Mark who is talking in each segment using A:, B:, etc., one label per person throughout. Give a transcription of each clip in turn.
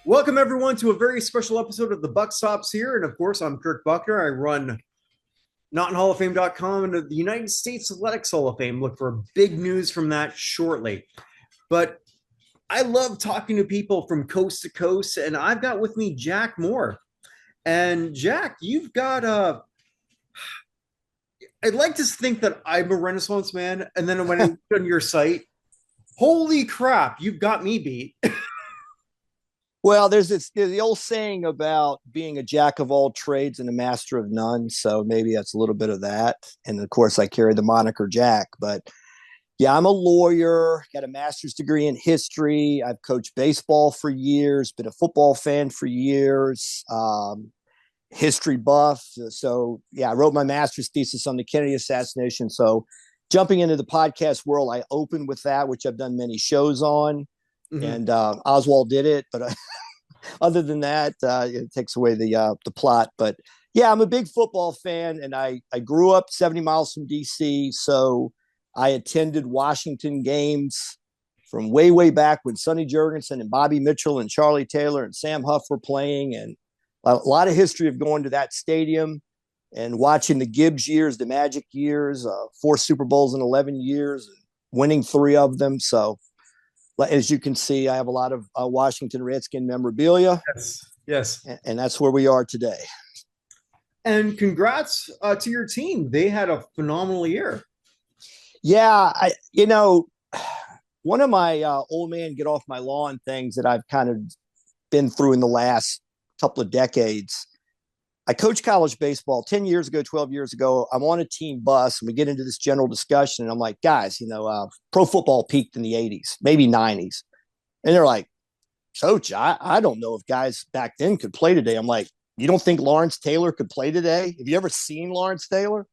A: Welcome everyone to a very special episode of the Buck Stops here. And of course, I'm Kirk Buchner. I run notinhallofame.com and the United States Athletics Hall of Fame. Look for big news from that shortly. But I love talking to people from coast to coast, and I've got with me Jack Moore. And Jack, you've got I'd like to think that I'm a Renaissance man, and then when I look on your site, holy crap, you've got me beat.
B: Well, there's the old saying about being a jack of all trades and a master of none. So maybe that's a little bit of that. And of course, I carry the moniker Jack. But yeah, I'm a lawyer, got a master's degree in history. I've coached baseball for years, been a football fan for years, history buff. So yeah, I wrote my master's thesis on the Kennedy assassination. So jumping into the podcast world, I opened with that, which I've done many shows on. Mm-hmm. And Oswald did it, but other than that, it takes away the plot. But yeah, I'm a big football fan, and I grew up 70 miles from DC, so I attended Washington games from way back when Sonny Jurgensen and Bobby Mitchell and Charlie Taylor and Sam Huff were playing, and a lot of history of going to that stadium and watching the Gibbs years, the Magic years, 4 Super Bowls in 11 years, and winning 3 of them. So as you can see, I have a lot of Washington Redskins memorabilia.
A: Yes.
B: And that's where we are today.
A: And congrats to your team. They had a phenomenal year.
B: Yeah. One of my old man get off my lawn things that I've kind of been through in the last couple of decades. I coached college baseball 10 years ago, 12 years ago. I'm on a team bus and we get into this general discussion. And I'm like, guys, pro football peaked in the 80s, maybe 90s. And they're like, Coach, I don't know if guys back then could play today. I'm like, you don't think Lawrence Taylor could play today? Have you ever seen Lawrence Taylor?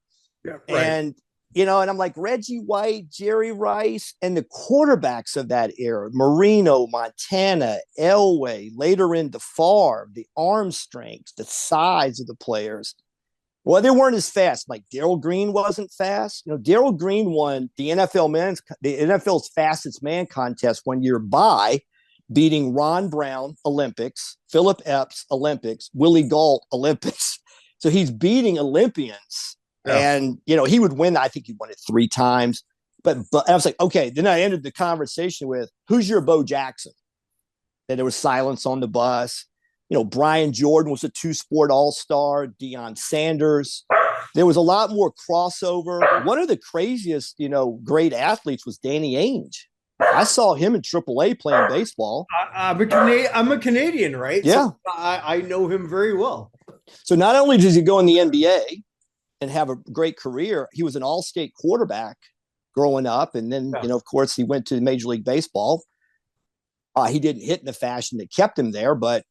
A: Yeah, right.
B: And and I'm like, Reggie White, Jerry Rice, and the quarterbacks of that era, Marino, Montana, Elway, later in Favre, the arm strength, the size of the players. Well, they weren't as fast. Like Darryl Green wasn't fast. Darryl Green won the NFL's fastest man contest one year by beating Ron Brown Olympics, Philip Epps Olympics, Willie Gault Olympics. So he's beating Olympians. Yeah. And, he would win. I think he won it 3 times. But I was like, okay. Then I ended the conversation with, who's your Bo Jackson? And there was silence on the bus. Brian Jordan was a 2-sport all-star. Deion Sanders. There was a lot more crossover. One of the craziest, great athletes was Danny Ainge. I saw him in AAA playing baseball.
A: I'm a Canadian, right?
B: Yeah.
A: So I know him very well.
B: So not only does he go in the NBA and have a great career, he was an all-state quarterback growing up. And then, of course, he went to Major League Baseball. He didn't hit in the fashion that kept him there, but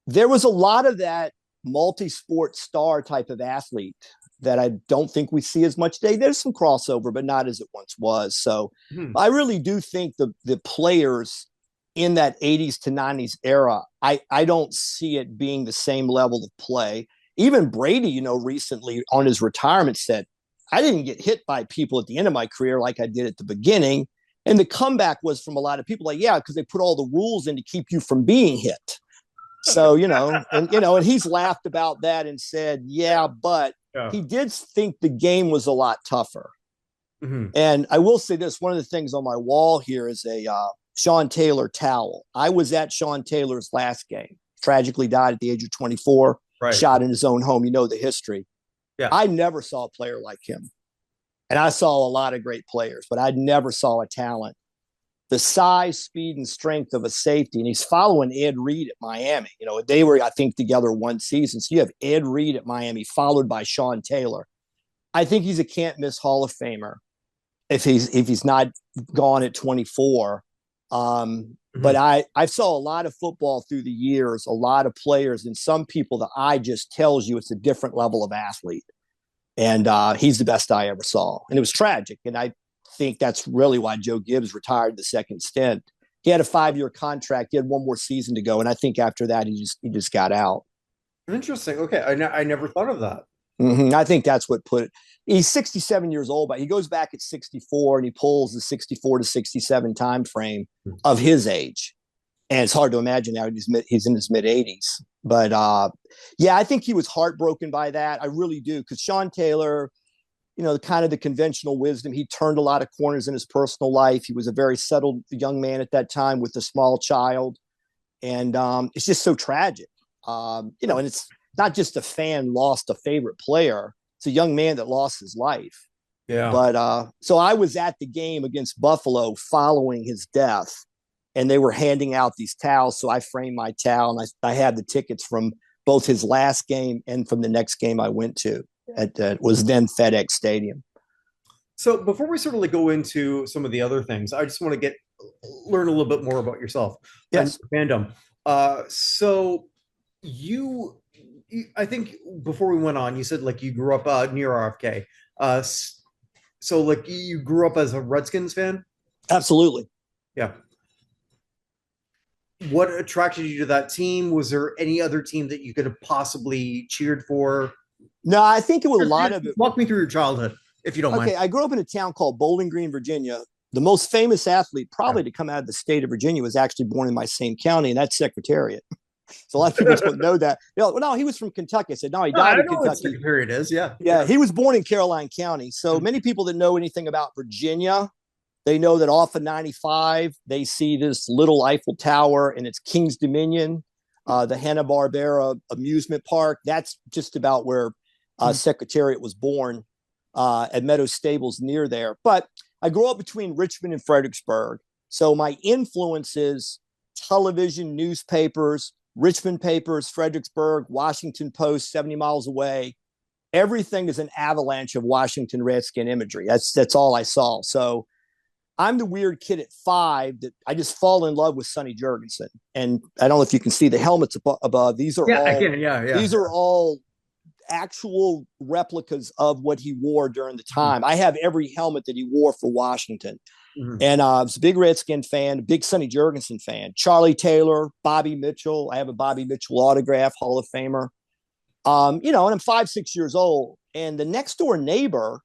B: there was a lot of that multi-sport star type of athlete that I don't think we see as much today. There's some crossover, but not as it once was. So I really do think the players in that 80s to 90s era, I don't see it being the same level of play. Even Brady, recently on his retirement said, I didn't get hit by people at the end of my career like I did at the beginning. And the comeback was from a lot of people like, yeah, because they put all the rules in to keep you from being hit. So, and he's laughed about that and said, but he did think the game was a lot tougher. Mm-hmm. And I will say this, one of the things on my wall here is a Sean Taylor towel. I was at Sean Taylor's last game, tragically died at the age of 24. Right. Shot in his own home. The history. Yeah. I never saw a player like him. And I saw a lot of great players, but I never saw a talent. The size, speed, and strength of a safety. And he's following Ed Reed at Miami. They were, I think, together one season. So you have Ed Reed at Miami, followed by Sean Taylor. I think he's a can't-miss Hall of Famer if he's not gone at 24. But I saw a lot of football through the years, a lot of players, and some people the eye just tells you it's a different level of athlete. And he's the best I ever saw. And it was tragic. And I think that's really why Joe Gibbs retired the second stint. He had a 5-year contract. He had one more season to go. And I think after that, he just got out.
A: Interesting. Okay. I never thought of that.
B: Mm-hmm. I think that's what put it. He's 67 years old, but he goes back at 64 and he pulls the 64 to 67 time frame of his age. And it's hard to imagine now he's in his mid 80s. But yeah, I think he was heartbroken by that. I really do. Because Sean Taylor, the kind of the conventional wisdom, he turned a lot of corners in his personal life. He was a very settled young man at that time with a small child. And it's just so tragic. And it's not just a fan lost a favorite player. It's a young man that lost his life.
A: Yeah.
B: But so I was at the game against Buffalo following his death, and they were handing out these towels. So I framed my towel, and I had the tickets from both his last game and from the next game I went to at was then FedEx Stadium.
A: So before we sort of go into some of the other things, I just want to learn a little bit more about yourself.
B: Yes.
A: And Fandom. So I think before we went on, you said you grew up near RFK. So you grew up as a Redskins fan?
B: Absolutely.
A: Yeah. What attracted you to that team? Was there any other team that you could have possibly cheered for?
B: No, I think it was a lot of it.
A: Walk me through your childhood, if you don't mind.
B: Okay, I grew up in a town called Bowling Green, Virginia. The most famous athlete probably to come out of the state of Virginia was actually born in my same county, and that's Secretariat. So a lot of people don't know that. No, he was from Kentucky. I said, no, he died in Kentucky. What
A: Secretariat is, yeah.
B: Yeah, he was born in Caroline County. So many people that know anything about Virginia, they know that off of 95, they see this little Eiffel Tower, and it's King's Dominion, the Hanna-Barbera amusement park. That's just about where Secretariat was born, at Meadow Stables near there. But I grew up between Richmond and Fredericksburg. So my influences, television, newspapers, Richmond papers, Fredericksburg, Washington Post, 70 miles away. Everything is an avalanche of Washington Redskin imagery. That's all I saw. So I'm the weird kid at 5 that I just fall in love with Sonny Jurgensen. And I don't know if you can see the helmets above. These are These are all actual replicas of what he wore during the time. I have every helmet that he wore for Washington. And I was a big Redskin fan, a big Sonny Jurgensen fan. Charlie Taylor, Bobby Mitchell. I have a Bobby Mitchell autograph, Hall of Famer. And I'm 5, 6 years old. And the next door neighbor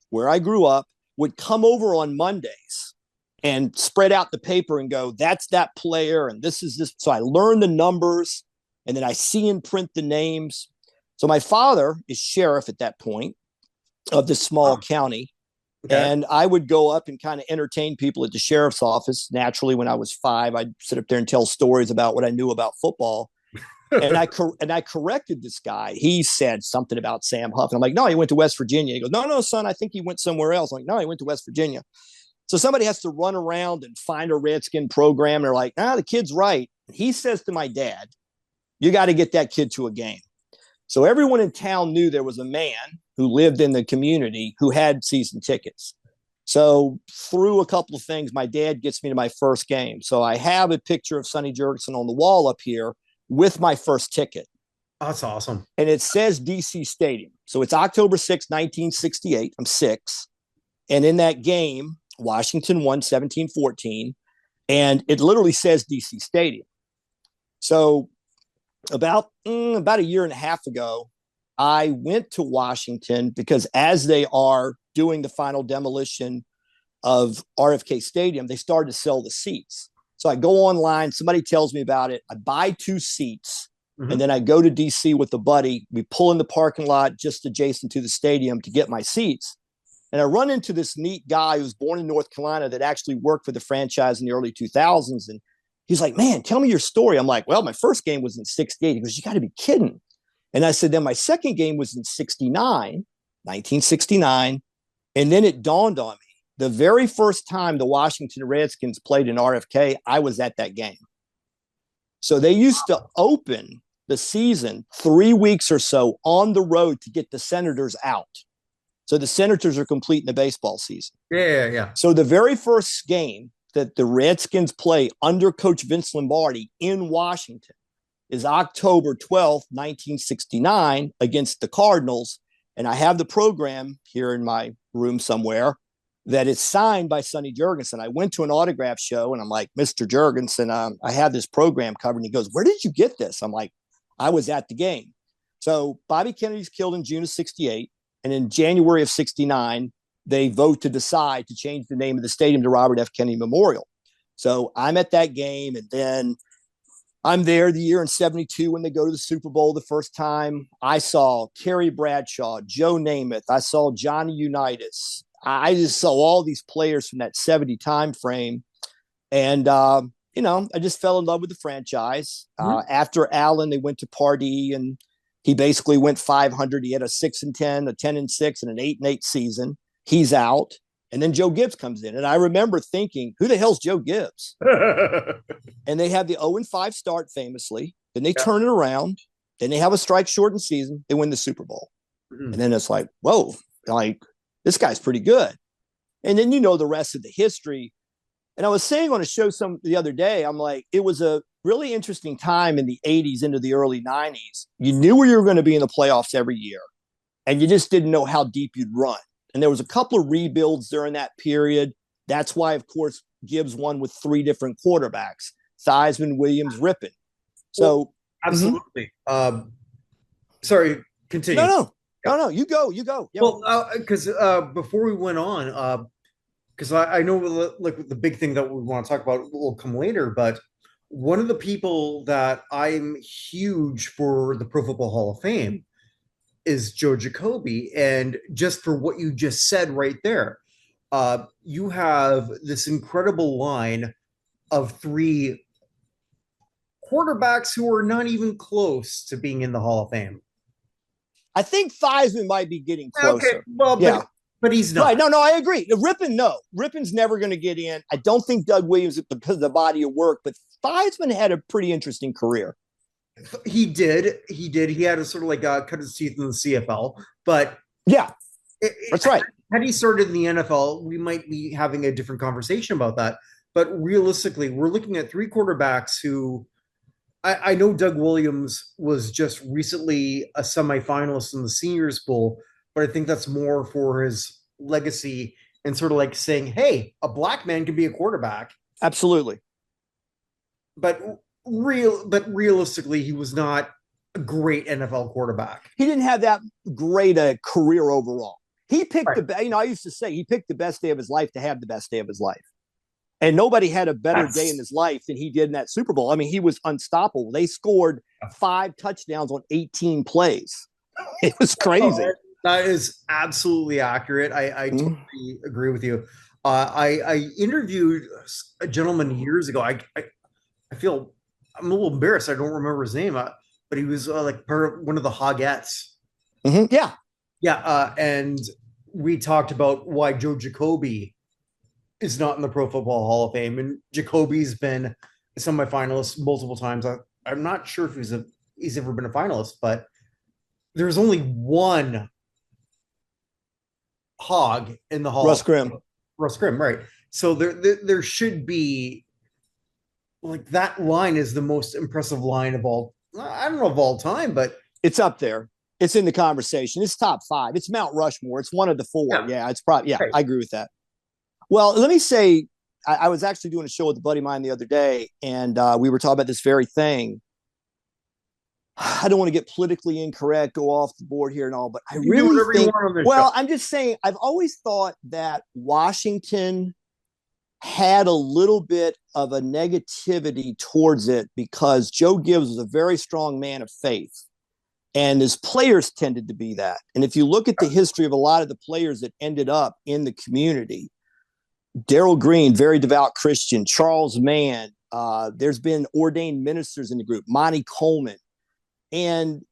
B: where I grew up would come over on Mondays and spread out the paper and go, that's that player. And this is this. So I learned the numbers, and then I see and print the names. So my father is sheriff at that point of this small county. Okay. And I would go up and kind of entertain people at the sheriff's office. Naturally, when I was 5, I'd sit up there and tell stories about what I knew about football. and I corrected this guy. He said something about Sam Huff. And I'm like, no, he went to West Virginia. He goes, no, son, I think he went somewhere else. I'm like, no, he went to West Virginia. So somebody has to run around and find a Redskin program. And they're like, the kid's right. He says to my dad, you got to get that kid to a game. So everyone in town knew there was a man who lived in the community who had season tickets. So through a couple of things, my dad gets me to my first game. So I have a picture of Sonny Jurgensen on the wall up here with my first ticket.
A: That's awesome.
B: And it says DC Stadium. So it's October 6, 1968. I'm 6. And in that game, Washington won 17-14. And it literally says DC Stadium. So about a year and a half ago, I went to Washington because as they are doing the final demolition of RFK Stadium, they started to sell the seats. So I go online, somebody tells me about it. I buy 2 seats, and then I go to DC with a buddy. We pull in the parking lot just adjacent to the stadium to get my seats. And I run into this neat guy who's born in North Carolina that actually worked for the franchise in the early 2000s. And he's like, man, tell me your story. I'm like, well, my first game was in 68. He goes, you got to be kidding. And I said, then my second game was in 1969. And then it dawned on me. The very first time the Washington Redskins played in RFK, I was at that game. So they used to open the season 3 weeks or so on the road to get the Senators out. So the Senators are complete in the baseball season.
A: Yeah.
B: So the very first game that the Redskins play under Coach Vince Lombardi in Washington is October 12th, 1969 against the Cardinals. And I have the program here in my room somewhere that is signed by Sonny Jurgensen. I went to an autograph show and I'm like, Mr. Jurgensen, I have this program covered. And he goes, where did you get this? I'm like, I was at the game. So Bobby Kennedy's killed in June of 68. And in January of 69, they vote to decide to change the name of the stadium to Robert F. Kennedy Memorial. So I'm at that game, and then I'm there the year in 72 when they go to the Super Bowl the first time. I saw Terry Bradshaw, Joe Namath. I saw Johnny Unitas. I just saw all these players from that 70 time frame. And, I just fell in love with the franchise. After Allen, they went to Pardee, and he basically went 500. He had a 6-10, a 10-6, and an 8-8 season. He's out. And then Joe Gibbs comes in. And I remember thinking, who the hell's Joe Gibbs? And they have the 0-5 start famously. Then they turn it around. Then they have a strike shortened season. They win the Super Bowl. And then it's like, whoa, like this guy's pretty good. And then the rest of the history. And I was saying on a show the other day, I'm like, it was a really interesting time in the 80s into the early 90s. You knew where you were going to be in the playoffs every year, and you just didn't know how deep you'd run. And there was a couple of rebuilds during that period. That's why, of course, Gibbs won with 3 different quarterbacks, Theismann, Williams, Rippon. So
A: absolutely. Sorry, continue.
B: No, you go. Yeah.
A: Well, because before we went on, because I know like the big thing that we want to talk about will come later, but one of the people that I'm huge for the Pro Football Hall of Fame is Joe Jacoby. And just for what you just said right there, you have this incredible line of 3 quarterbacks who are not even close to being in the Hall of Fame.
B: I think Theismann might be getting closer.
A: Okay, well, yeah. But he's not.
B: Right. No, I agree. Rippon, no. Rippon's never going to get in. I don't think Doug Williams because of the body of work, but Theismann had a pretty interesting career.
A: He did. He had to sort of like cut his teeth in the CFL. But
B: yeah, that's right.
A: Had he started in the NFL, we might be having a different conversation about that. But realistically, we're looking at 3 quarterbacks who I know Doug Williams was just recently a semifinalist in the Seniors Bowl, but I think that's more for his legacy and sort of like saying, hey, a black man can be a quarterback.
B: Absolutely.
A: But realistically, he was not a great NFL quarterback.
B: He didn't have that great a career overall. He picked I used to say he picked the best day of his life to have the best day of his life. And nobody had a better day in his life than he did in that Super Bowl. I mean, he was unstoppable. They scored 5 touchdowns on 18 plays. It was crazy.
A: That is absolutely accurate. I totally agree with you. I interviewed a gentleman years ago. I feel I'm a little embarrassed. I don't remember his name, but he was like part of one of the Hogettes. Yeah. And we talked about why Joe Jacoby is not in the Pro Football Hall of Fame, and Jacoby's been a semifinalist multiple times. I'm not sure if he's ever been a finalist, but there's only one Hog in the Hall.
B: Russ Grimm,
A: right? So there should be like that line is the most impressive line of all. I don't know of all time, but
B: it's up there. It's in the conversation. It's top 5. It's Mount Rushmore. It's one of the 4. Yeah, it's probably right. I agree with that. Well, let me say, I was actually doing a show with a buddy of mine the other day, and we were talking about this very thing. I don't want to get politically incorrect, go off the board here and all, but I really think, I'm just saying, I've always thought that Washington had a little bit of a negativity towards it because Joe Gibbs was a very strong man of faith, and his players tended to be that. And if you look at the history of a lot of the players that ended up in the community, Darryl Green, very devout Christian, Charles Mann, there's been ordained ministers in the group, Monty Coleman, and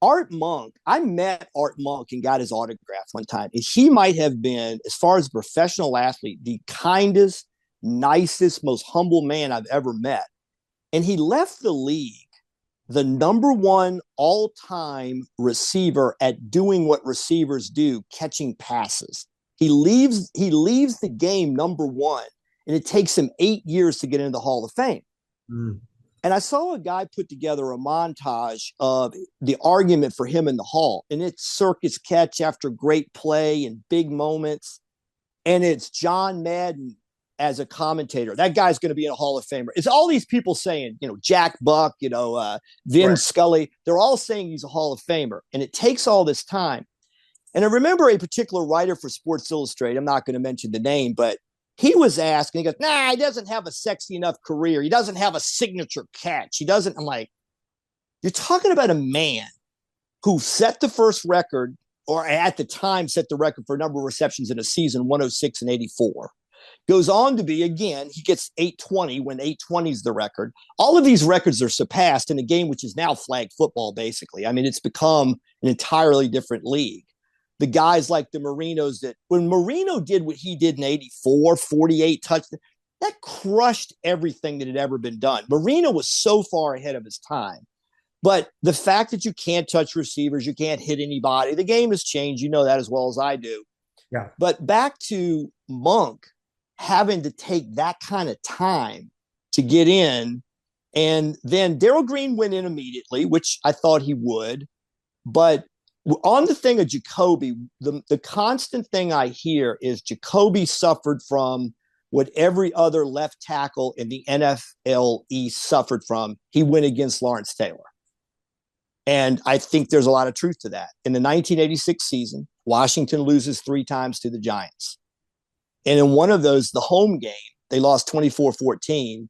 B: Art Monk. I met Art Monk and got his autograph one time. And he might have been, as far as a professional athlete, the kindest, nicest, most humble man I've ever met. And he left the league the number 1 all-time receiver at doing what receivers do, catching passes. He leaves the game number 1, and it takes him 8 years to get into the Hall of Fame. And I saw a guy put together a montage of the argument for him in the Hall, and it's circus catch after great play and big moments, and it's John Madden as a commentator. That guy's going to be in a Hall of Famer. It's all these people saying, Jack Buck, Vin Scully. They're all saying he's a Hall of Famer, and it takes all this time. And I remember a particular writer for Sports Illustrated, I'm not going to mention the name, but he was asked, and he goes, nah, he doesn't have a sexy enough career. He doesn't have a signature catch. He doesn't. I'm like, you're talking about a man who set the first record, or at the time set the record for a number of receptions in a season, 106 and 84. Goes on to be, again, he gets 820 when 820 is the record. All of these records are surpassed in a game which is now flag football, basically. I mean, it's become an entirely different league. The guys like the Marinos, that when Marino did what he did in 84, 48 touchdowns, that crushed everything that had ever been done. Marino was so far ahead of his time. But the fact that you can't touch receivers, you can't hit anybody, the game has changed. You know that as well as I do.
A: Yeah.
B: But back to Monk having to take that kind of time to get in. And then Darrell Green went in immediately, which I thought he would. But on the thing of Jacoby, the constant thing I hear is Jacoby suffered from what every other left tackle in the NFL East suffered from. He went against Lawrence Taylor. And I think there's a lot of truth to that. In the 1986 season, Washington loses 3 times to the Giants. And in one of those, the home game, they lost 24-14.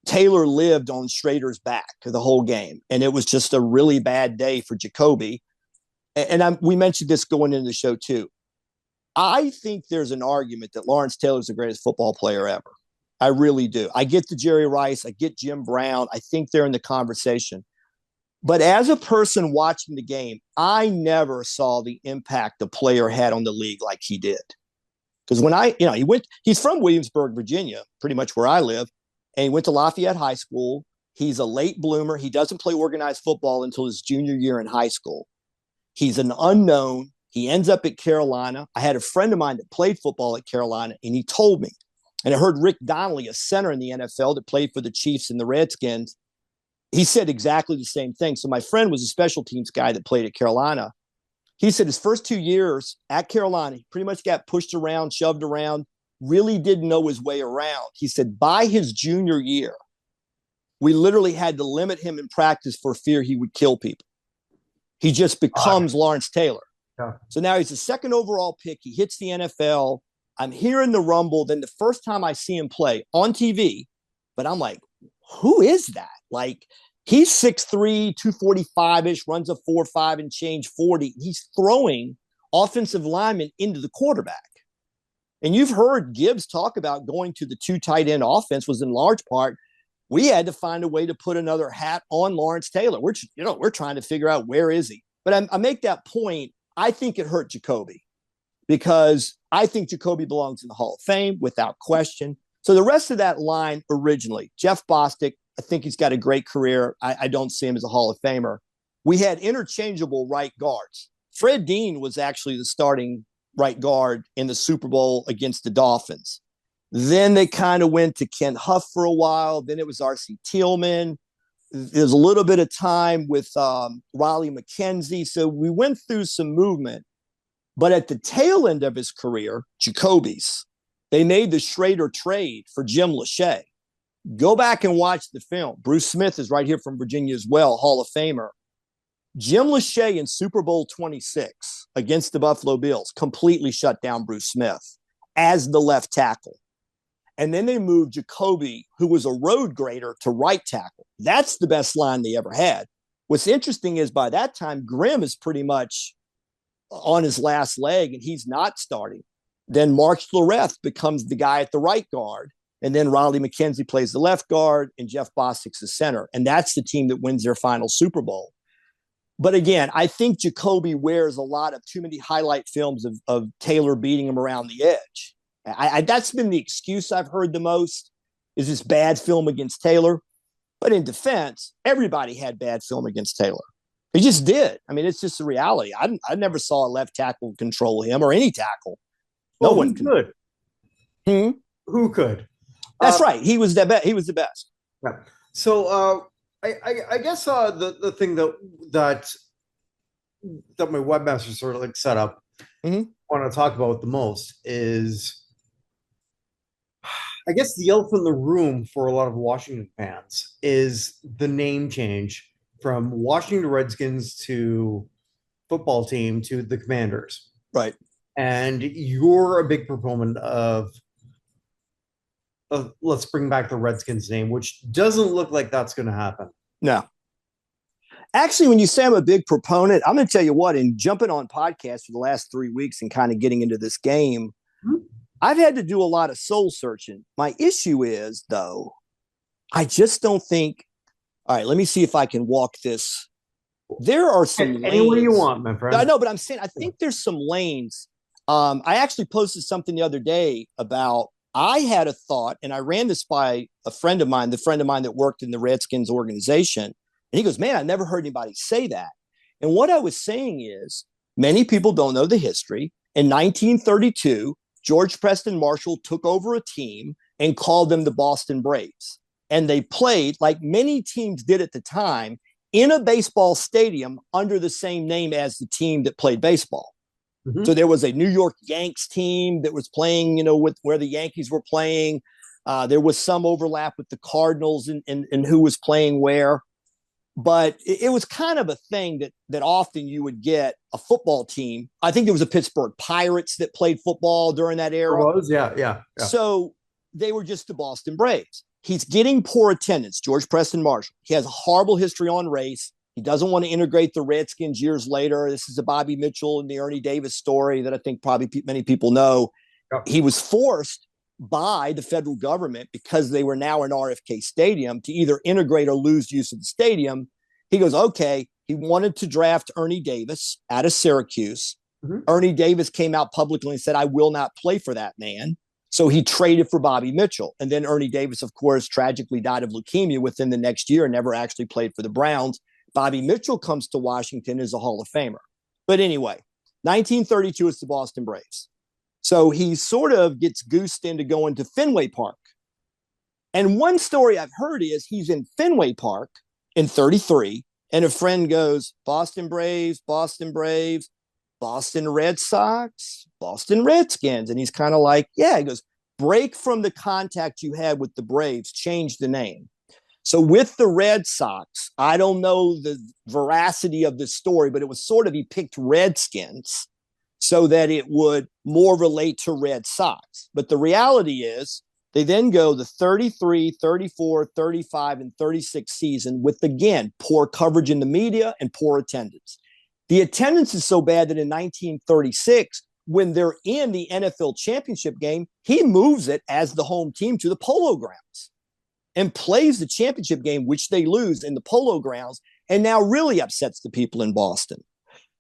B: Taylor lived on Schrader's back the whole game. And it was just a really bad day for Jacoby. And we mentioned this going into the show too. I think there's an argument that Lawrence Taylor is the greatest football player ever. I really do. I get the Jerry Rice. I get Jim Brown. I think they're in the conversation. But as a person watching the game, I never saw the impact the player had on the league like he did. Because when he's from Williamsburg, Virginia, pretty much where I live, and he went to Lafayette High School. He's a late bloomer. He doesn't play organized football until his junior year in high school. He's an unknown. He ends up at Carolina. I had a friend of mine that played football at Carolina, and he told me, and I heard Rick Donnelly, a center in the NFL that played for the Chiefs and the Redskins, he said exactly the same thing. So my friend was a special teams guy that played at Carolina. He said his first 2 years at Carolina, he pretty much got pushed around, shoved around, really didn't know his way around. He said by his junior year, we literally had to limit him in practice for fear he would kill people. He just becomes Lawrence Taylor.
A: Yeah.
B: So now he's the second overall pick. He hits the NFL. I'm hearing the rumble. Then the first time I see him play on TV, but I'm like, who is that? Like, he's 6'3", 245-ish, runs a 4.5 and change 40. He's throwing offensive linemen into the quarterback. And you've heard Gibbs talk about going to the 2 tight end offense was in large part, we had to find a way to put another hat on Lawrence Taylor. We're trying to figure out where is he. But I make that point. I think it hurt Jacoby because I think Jacoby belongs in the Hall of Fame without question. So the rest of that line originally, Jeff Bostic, I think he's got a great career. I don't see him as a Hall of Famer. We had interchangeable right guards. Fred Dean was actually the starting right guard in the Super Bowl against the Dolphins. Then they kind of went to Ken Huff for a while. Then it was R.C. Tillman. There's a little bit of time with Riley McKenzie. So we went through some movement. But at the tail end of his career, Jacoby's, they made the Schrader trade for Jim Lachey. Go back and watch the film. Bruce Smith is right here from Virginia as well, Hall of Famer. Jim Lachey in Super Bowl 26 against the Buffalo Bills completely shut down Bruce Smith as the left tackle. And then they moved Jacoby, who was a road grader, to right tackle. That's the best line they ever had. What's interesting is by that time, Grimm is pretty much on his last leg, and he's not starting. Then Mark Schlereth becomes the guy at the right guard. And then Riley McKenzie plays the left guard, and Jeff Bostic's the center. And that's the team that wins their final Super Bowl. But again, I think Jacoby wears a lot of too many highlight films of Taylor beating him around the edge. That's been the excuse I've heard the most, is this bad film against Taylor. But in defense, everybody had bad film against Taylor. He just did. I mean, it's just the reality. I never saw a left tackle control him or any tackle. No one
A: could. Who could?
B: That's right. He was the best. He was the best.
A: Yeah. So I guess the thing that my webmaster sort of like set up, want to talk about the most is, I guess the elephant in the room for a lot of Washington fans is the name change from Washington Redskins to football team to the Commanders.
B: Right.
A: And you're a big proponent of let's bring back the Redskins name, which doesn't look like that's going to happen.
B: No. Actually, when you say I'm a big proponent, I'm going to tell you what, in jumping on podcasts for the last 3 weeks and kind of getting into this game, I've had to do a lot of soul searching. My issue is, though, I just don't think, all right, let me see if I can walk this. There are some lanes.
A: Any way you want, my friend.
B: I know, but I'm saying, I think there's some lanes. I actually posted something the other day about, I had a thought, and I ran this by a friend of mine, that worked in the Redskins organization. And he goes, man, I never heard anybody say that. And what I was saying is, many people don't know the history. In 1932, George Preston Marshall took over a team and called them the Boston Braves. And they played, like many teams did at the time, in a baseball stadium under the same name as the team that played baseball. Mm-hmm. So there was a New York Yanks team that was playing, with where the Yankees were playing. There was some overlap with the Cardinals and who was playing where. But it was kind of a thing that often you would get a football team. I think there was a Pittsburgh Pirates that played football during that era.
A: There was, yeah.
B: So they were just the Boston Braves. He's getting poor attendance, George Preston Marshall. He has a horrible history on race. He doesn't want to integrate the Redskins years later. This is the Bobby Mitchell and the Ernie Davis story that I think probably many people know. Yep. He was forced by the federal government, because they were now in RFK Stadium, to either integrate or lose use of the stadium. He goes, okay. He wanted to draft Ernie Davis out of Syracuse. Mm-hmm. Ernie Davis came out publicly and said, I will not play for that man. So he traded for Bobby Mitchell. And then Ernie Davis, of course, tragically died of leukemia within the next year and never actually played for the Browns. Bobby Mitchell comes to Washington as a Hall of Famer. But anyway, 1932 is the Boston Braves. So he sort of gets goosed into going to Fenway Park. And one story I've heard is he's in Fenway Park in 33, and a friend goes, Boston Braves, Boston Braves, Boston Red Sox, Boston Redskins. And he's kind of like, yeah, he goes, break from the contact you had with the Braves, change the name. So with the Red Sox, I don't know the veracity of this story, but it was sort of, he picked Redskins so that it would more relate to Red Sox. But the reality is they then go the 33, 34, 35, and 36 season with, again, poor coverage in the media and poor attendance. The attendance is so bad that in 1936, when they're in the NFL championship game, he moves it as the home team to the Polo Grounds and plays the championship game, which they lose, in the Polo Grounds, and now really upsets the people in Boston.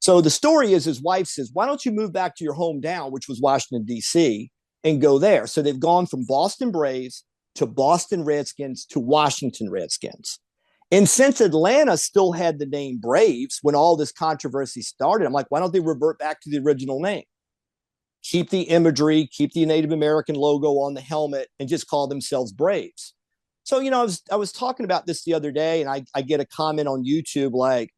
B: So the story is, his wife says, why don't you move back to your hometown, which was Washington, D.C., and go there? So they've gone from Boston Braves to Boston Redskins to Washington Redskins. And since Atlanta still had the name Braves when all this controversy started, I'm like, why don't they revert back to the original name? Keep the imagery, keep the Native American logo on the helmet, and just call themselves Braves. So, I was talking about this the other day, and I get a comment on YouTube like,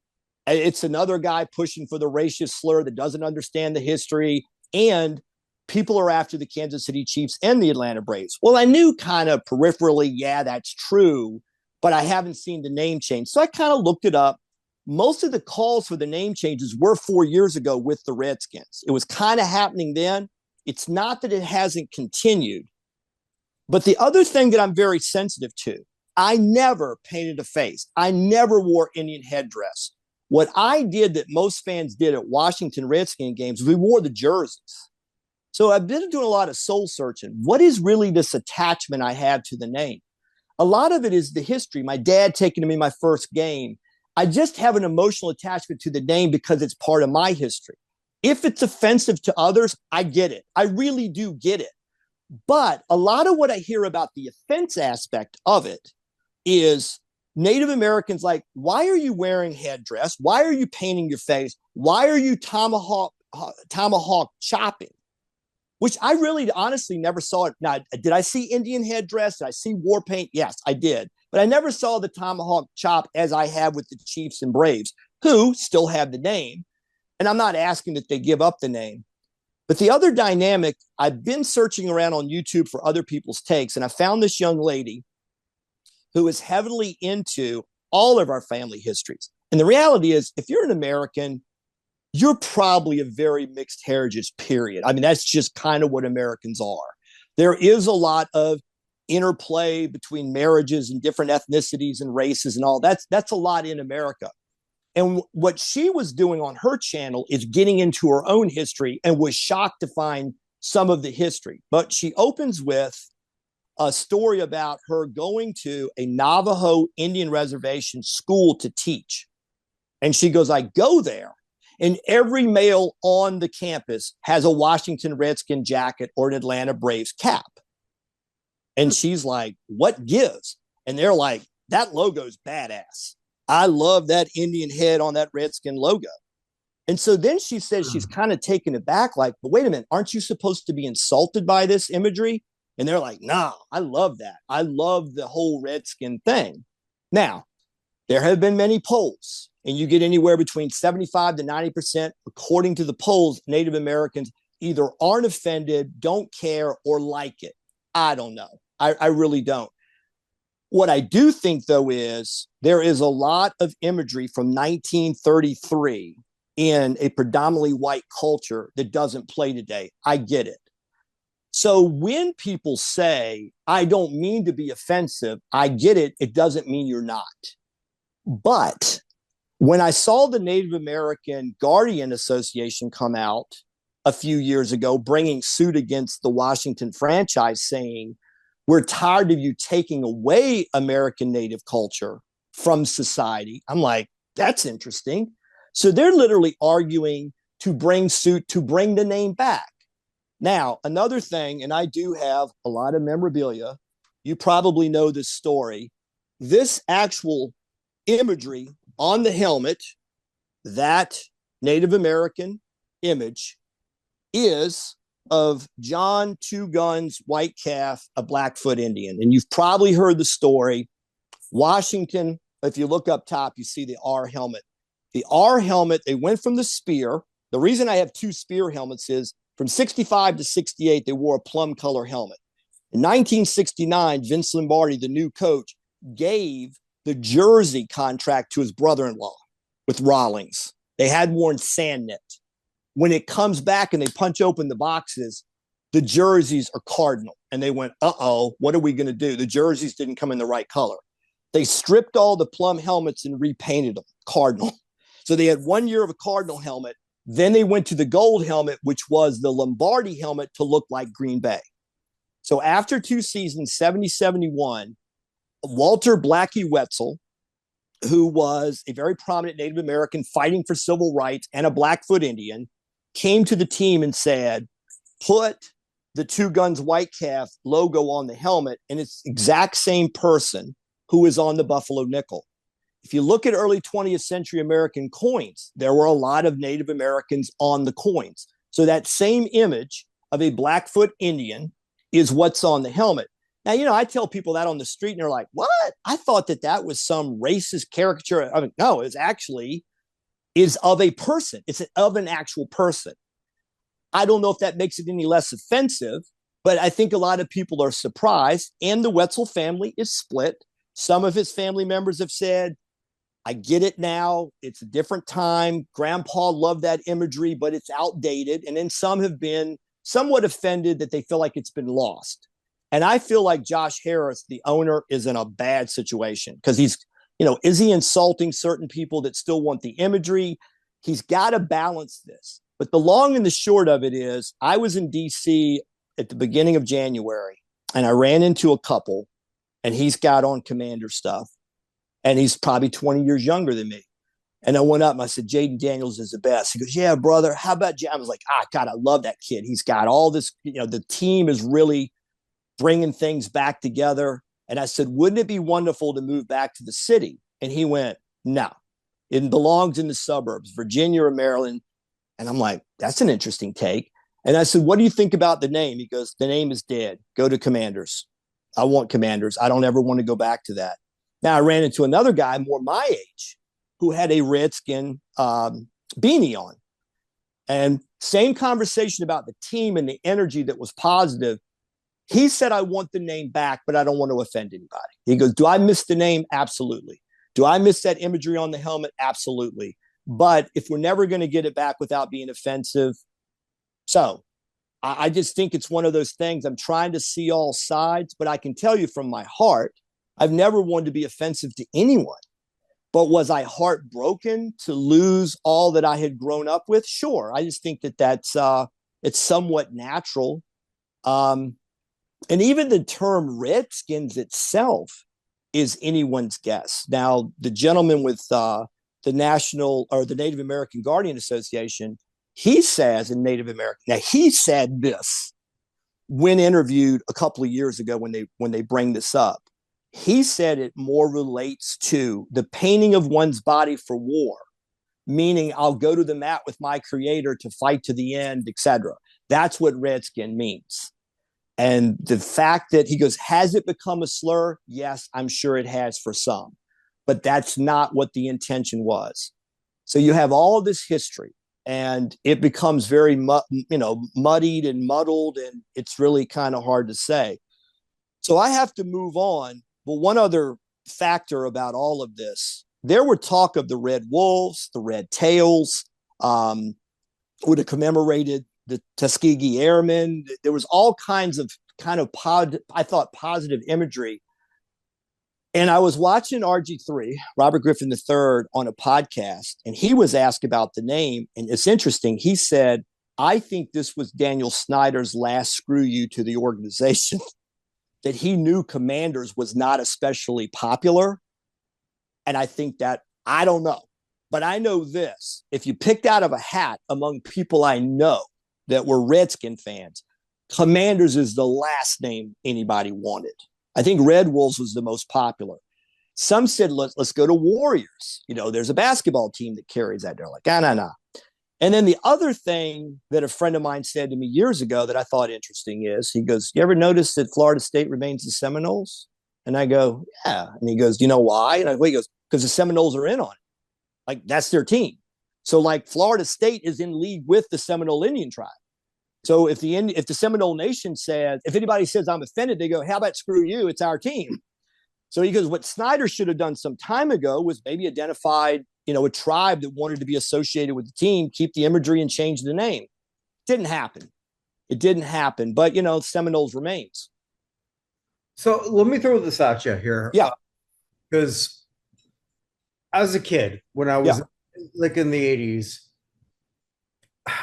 B: it's another guy pushing for the racist slur that doesn't understand the history, and people are after the Kansas City Chiefs and the Atlanta Braves. Well, I knew kind of peripherally, yeah, that's true, but I haven't seen the name change. So I kind of looked it up. Most of the calls for the name changes were 4 years ago with the Redskins. It was kind of happening then. It's not that it hasn't continued. But the other thing that I'm very sensitive to, I never painted a face. I never wore Indian headdress. What I did that most fans did at Washington Redskins games, we wore the jerseys. So I've been doing a lot of soul searching. What is really this attachment I have to the name? A lot of it is the history. My dad taking me my first game. I just have an emotional attachment to the name because it's part of my history. If it's offensive to others, I get it. I really do get it. But a lot of what I hear about the offense aspect of it is Native Americans like, why are you wearing headdress? Why are you painting your face? Why are you tomahawk chopping? Which I really honestly never saw it. Now, did I see Indian headdress? Did I see war paint? Yes, I did. But I never saw the tomahawk chop as I have with the Chiefs and Braves, who still have the name. And I'm not asking that they give up the name. But the other dynamic, I've been searching around on YouTube for other people's takes, and I found this young lady who is heavily into all of our family histories. And the reality is, if you're an American, you're probably a very mixed heritage, period. I mean, that's just kind of what Americans are. There is a lot of interplay between marriages and different ethnicities and races and all. That's a lot in America. And what she was doing on her channel is getting into her own history and was shocked to find some of the history. But she opens with a story about her going to a Navajo Indian reservation school to teach. And she goes, I go there, and every male on the campus has a Washington Redskins jacket or an Atlanta Braves cap. And she's like, what gives? And they're like, that logo's badass. I love that Indian head on that Redskin logo. And so then she says she's kind of taken aback, like, but wait a minute, aren't you supposed to be insulted by this imagery? And they're like, no, I love that. I love the whole Redskin thing. Now, there have been many polls, and you get anywhere between 75 to 90%, according to the polls, Native Americans either aren't offended, don't care, or like it. I don't know. I really don't. What I do think, though, is there is a lot of imagery from 1933 in a predominantly white culture that doesn't play today. I get it. So when people say, I don't mean to be offensive, I get it. It doesn't mean you're not. But when I saw the Native American Guardian Association come out a few years ago, bringing suit against the Washington franchise, saying, we're tired of you taking away American Native culture from society. I'm like, that's interesting. So they're literally arguing to bring suit, to bring the name back. Now, another thing, and I do have a lot of memorabilia. You probably know this story. This actual imagery on the helmet, that Native American image, is of John Two Guns White Calf, a Blackfoot Indian. And you've probably heard the story. Washington, if you look up top, you see the R helmet. The R helmet, they went from the spear. The reason I have two spear helmets is from 65 to 68, they wore a plum color helmet. In 1969, Vince Lombardi, the new coach, gave the jersey contract to his brother-in-law with Rawlings. They had worn Sandnet. When it comes back and they punch open the boxes, the jerseys are cardinal. And they went, uh-oh, what are we going to do? The jerseys didn't come in the right color. They stripped all the plum helmets and repainted them cardinal. So they had 1 year of a cardinal helmet. Then they went to the gold helmet, which was the Lombardi helmet, to look like Green Bay. So after 2 seasons, 70-71, Walter Blackie Wetzel, who was a very prominent Native American fighting for civil rights and a Blackfoot Indian, came to the team and said, put the Two Guns White Calf logo on the helmet, and it's the exact same person who is on the Buffalo nickel. If you look at early 20th century American coins, there were a lot of Native Americans on the coins. So that same image of a Blackfoot Indian is what's on the helmet. Now, I tell people that on the street and they're like, what? I thought that was some racist caricature. I mean, no, it's actually is of a person. It's of an actual person. I don't know if that makes it any less offensive, but I think a lot of people are surprised. And the Wetzel family is split. Some of his family members have said, I get it now. It's a different time. Grandpa loved that imagery, but it's outdated. And then some have been somewhat offended that they feel like it's been lost. And I feel like Josh Harris, the owner, is in a bad situation because he's, is he insulting certain people that still want the imagery? He's got to balance this. But the long and the short of it is, I was in D.C. at the beginning of January, and I ran into a couple, and he's got on Commander stuff, and he's probably 20 years younger than me. And I went up and I said, Jaden Daniels is the best. He goes, yeah, brother. How about Jay? I was like, God, I love that kid. He's got all this, the team is really bringing things back together. And I said, wouldn't it be wonderful to move back to the city? And he went, no, it belongs in the suburbs, Virginia or Maryland. And I'm like, that's an interesting take. And I said, what do you think about the name? He goes, the name is dead. Go to Commanders. I want Commanders. I don't ever want to go back to that. Now I ran into another guy more my age who had a Redskin beanie on. And same conversation about the team and the energy that was positive. He said, I want the name back, but I don't want to offend anybody. He goes, do I miss the name? Absolutely. Do I miss that imagery on the helmet? Absolutely. But if we're never going to get it back without being offensive. So I just think it's one of those things. I'm trying to see all sides, but I can tell you from my heart, I've never wanted to be offensive to anyone. But was I heartbroken to lose all that I had grown up with? Sure. I just think that it's somewhat natural. And even the term Redskins itself is anyone's guess. Now, the gentleman with the National or the Native American Guardian Association, he says in Native American. Now, he said this when interviewed a couple of years ago when they bring this up. He said it more relates to the painting of one's body for war, meaning I'll go to the mat with my creator to fight to the end, etc. That's what Redskin means. And the fact that he goes, has it become a slur? Yes, I'm sure it has for some, but that's not what the intention was. So you have all of this history and it becomes very, muddied and muddled, and it's really kind of hard to say. So I have to move on. But one other factor about all of this, there were talk of the Red Wolves, the Red Tails, would have commemorated the Tuskegee Airmen. There was all kinds of positive imagery. And I was watching RG3, Robert Griffin III, on a podcast, and he was asked about the name. And it's interesting. He said, I think this was Daniel Snyder's last screw you to the organization. That he knew Commanders was not especially popular. And I think that, I don't know, but I know this. If you picked out of a hat among people I know that were Redskin fans, Commanders is the last name anybody wanted. I think Red Wolves was the most popular. Some said, let's go to Warriors. There's a basketball team that carries that. They're like, nah. And then the other thing that a friend of mine said to me years ago that I thought interesting is, he goes, you ever notice that Florida State remains the Seminoles? And I go, yeah. And he goes, do you know why? And he goes, because the Seminoles are in on it. Like, that's their team. So, like, Florida State is in league with the Seminole Indian tribe. So if the Seminole Nation says, if anybody says I'm offended, they go, how about screw you? It's our team. So he goes, what Snyder should have done some time ago was maybe identified a tribe that wanted to be associated with the team, keep the imagery and change the name. It didn't happen, but Seminoles remains.
A: So let me throw this at you here.
B: Yeah.
A: Because as a kid, when I was like in the 80s,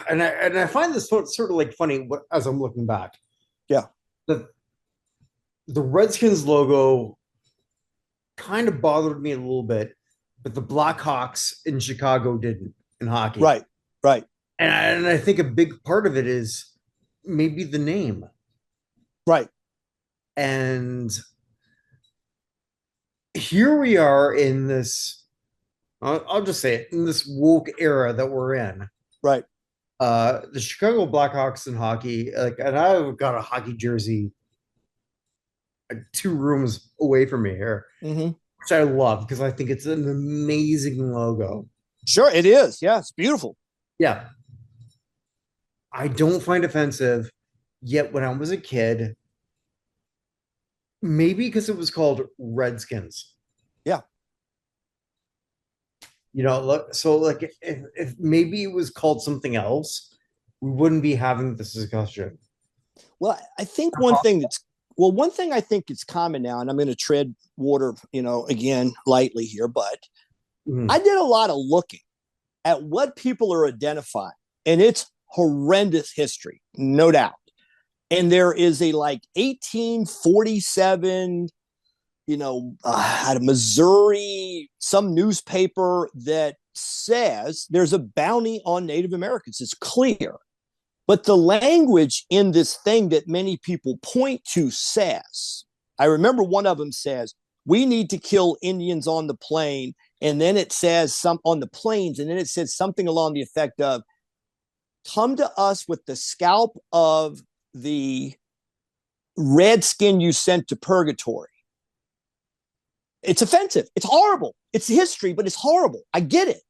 A: and I find this sort of like funny as I'm looking back.
B: Yeah.
A: The Redskins logo kind of bothered me a little bit, but the Blackhawks in Chicago didn't in hockey.
B: Right.
A: And I think a big part of it is maybe the name.
B: Right.
A: And here we are in this, I'll just say it, in this woke era that we're in.
B: Right.
A: The Chicago Blackhawks in hockey, and I've got a hockey jersey 2 rooms away from me here.
B: Mm-hmm.
A: Which I love because I think it's an amazing logo.
B: Sure, it is. Yeah, it's beautiful.
A: Yeah. I don't find offensive, yet when I was a kid, maybe because it was called Redskins.
B: Yeah.
A: If maybe it was called something else, we wouldn't be having this discussion.
B: Well, I think one thing I think it's common now, and I'm going to tread water, again, lightly here, but I did a lot of looking at what people are identifying, and it's horrendous history, no doubt. And there is a 1847, out of Missouri, some newspaper that says there's a bounty on Native Americans. It's clear. But the language in this thing that many people point to says, I remember one of them says, we need to kill Indians on the plain. And then it says some on the plains. And then it says something along the effect of, come to us with the scalp of the redskin you sent to purgatory. It's offensive. It's horrible. It's history, but it's horrible. I get it.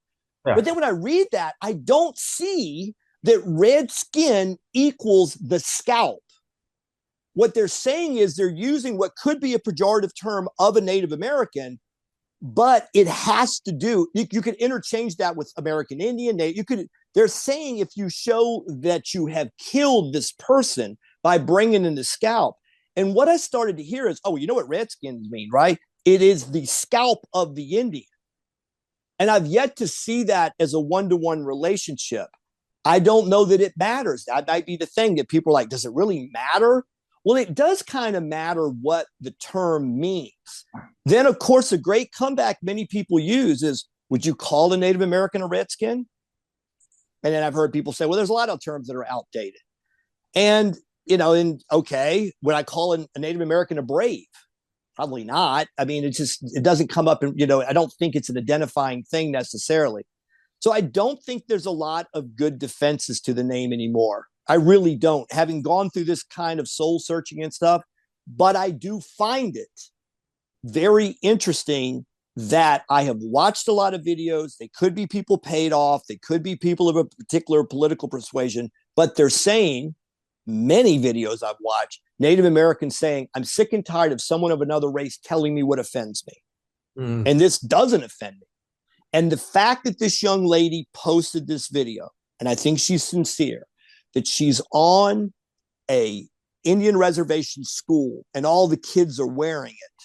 B: Yeah. But then when I read that, I don't see that red skin equals the scalp. What they're saying is they're using what could be a pejorative term of a Native American, but it has to do, you could interchange that with American Indian. They're saying if you show that you have killed this person by bringing in the scalp. And what I started to hear is, oh, you know what Redskins mean, right? It is the scalp of the Indian. And I've yet to see that as a one-to-one relationship. I don't know that it matters. That might be the thing that people are like, does it really matter? Well, it does kind of matter what the term means. Then, of course, a great comeback many people use is, would you call a Native American a Redskin? And then I've heard people say, well, there's a lot of terms that are outdated. And, okay, would I call a Native American a brave? Probably not. I mean, it doesn't come up. And, I don't think it's an identifying thing necessarily. So I don't think there's a lot of good defenses to the name anymore. I really don't, having gone through this kind of soul searching and stuff. But I do find it very interesting that I have watched a lot of videos. They could be people paid off. They could be people of a particular political persuasion, but they're saying, many videos I've watched, Native Americans saying, I'm sick and tired of someone of another race telling me what offends me. And this doesn't offend me. And the fact that this young lady posted this video, and I think she's sincere, that she's on a Indian reservation school and all the kids are wearing it.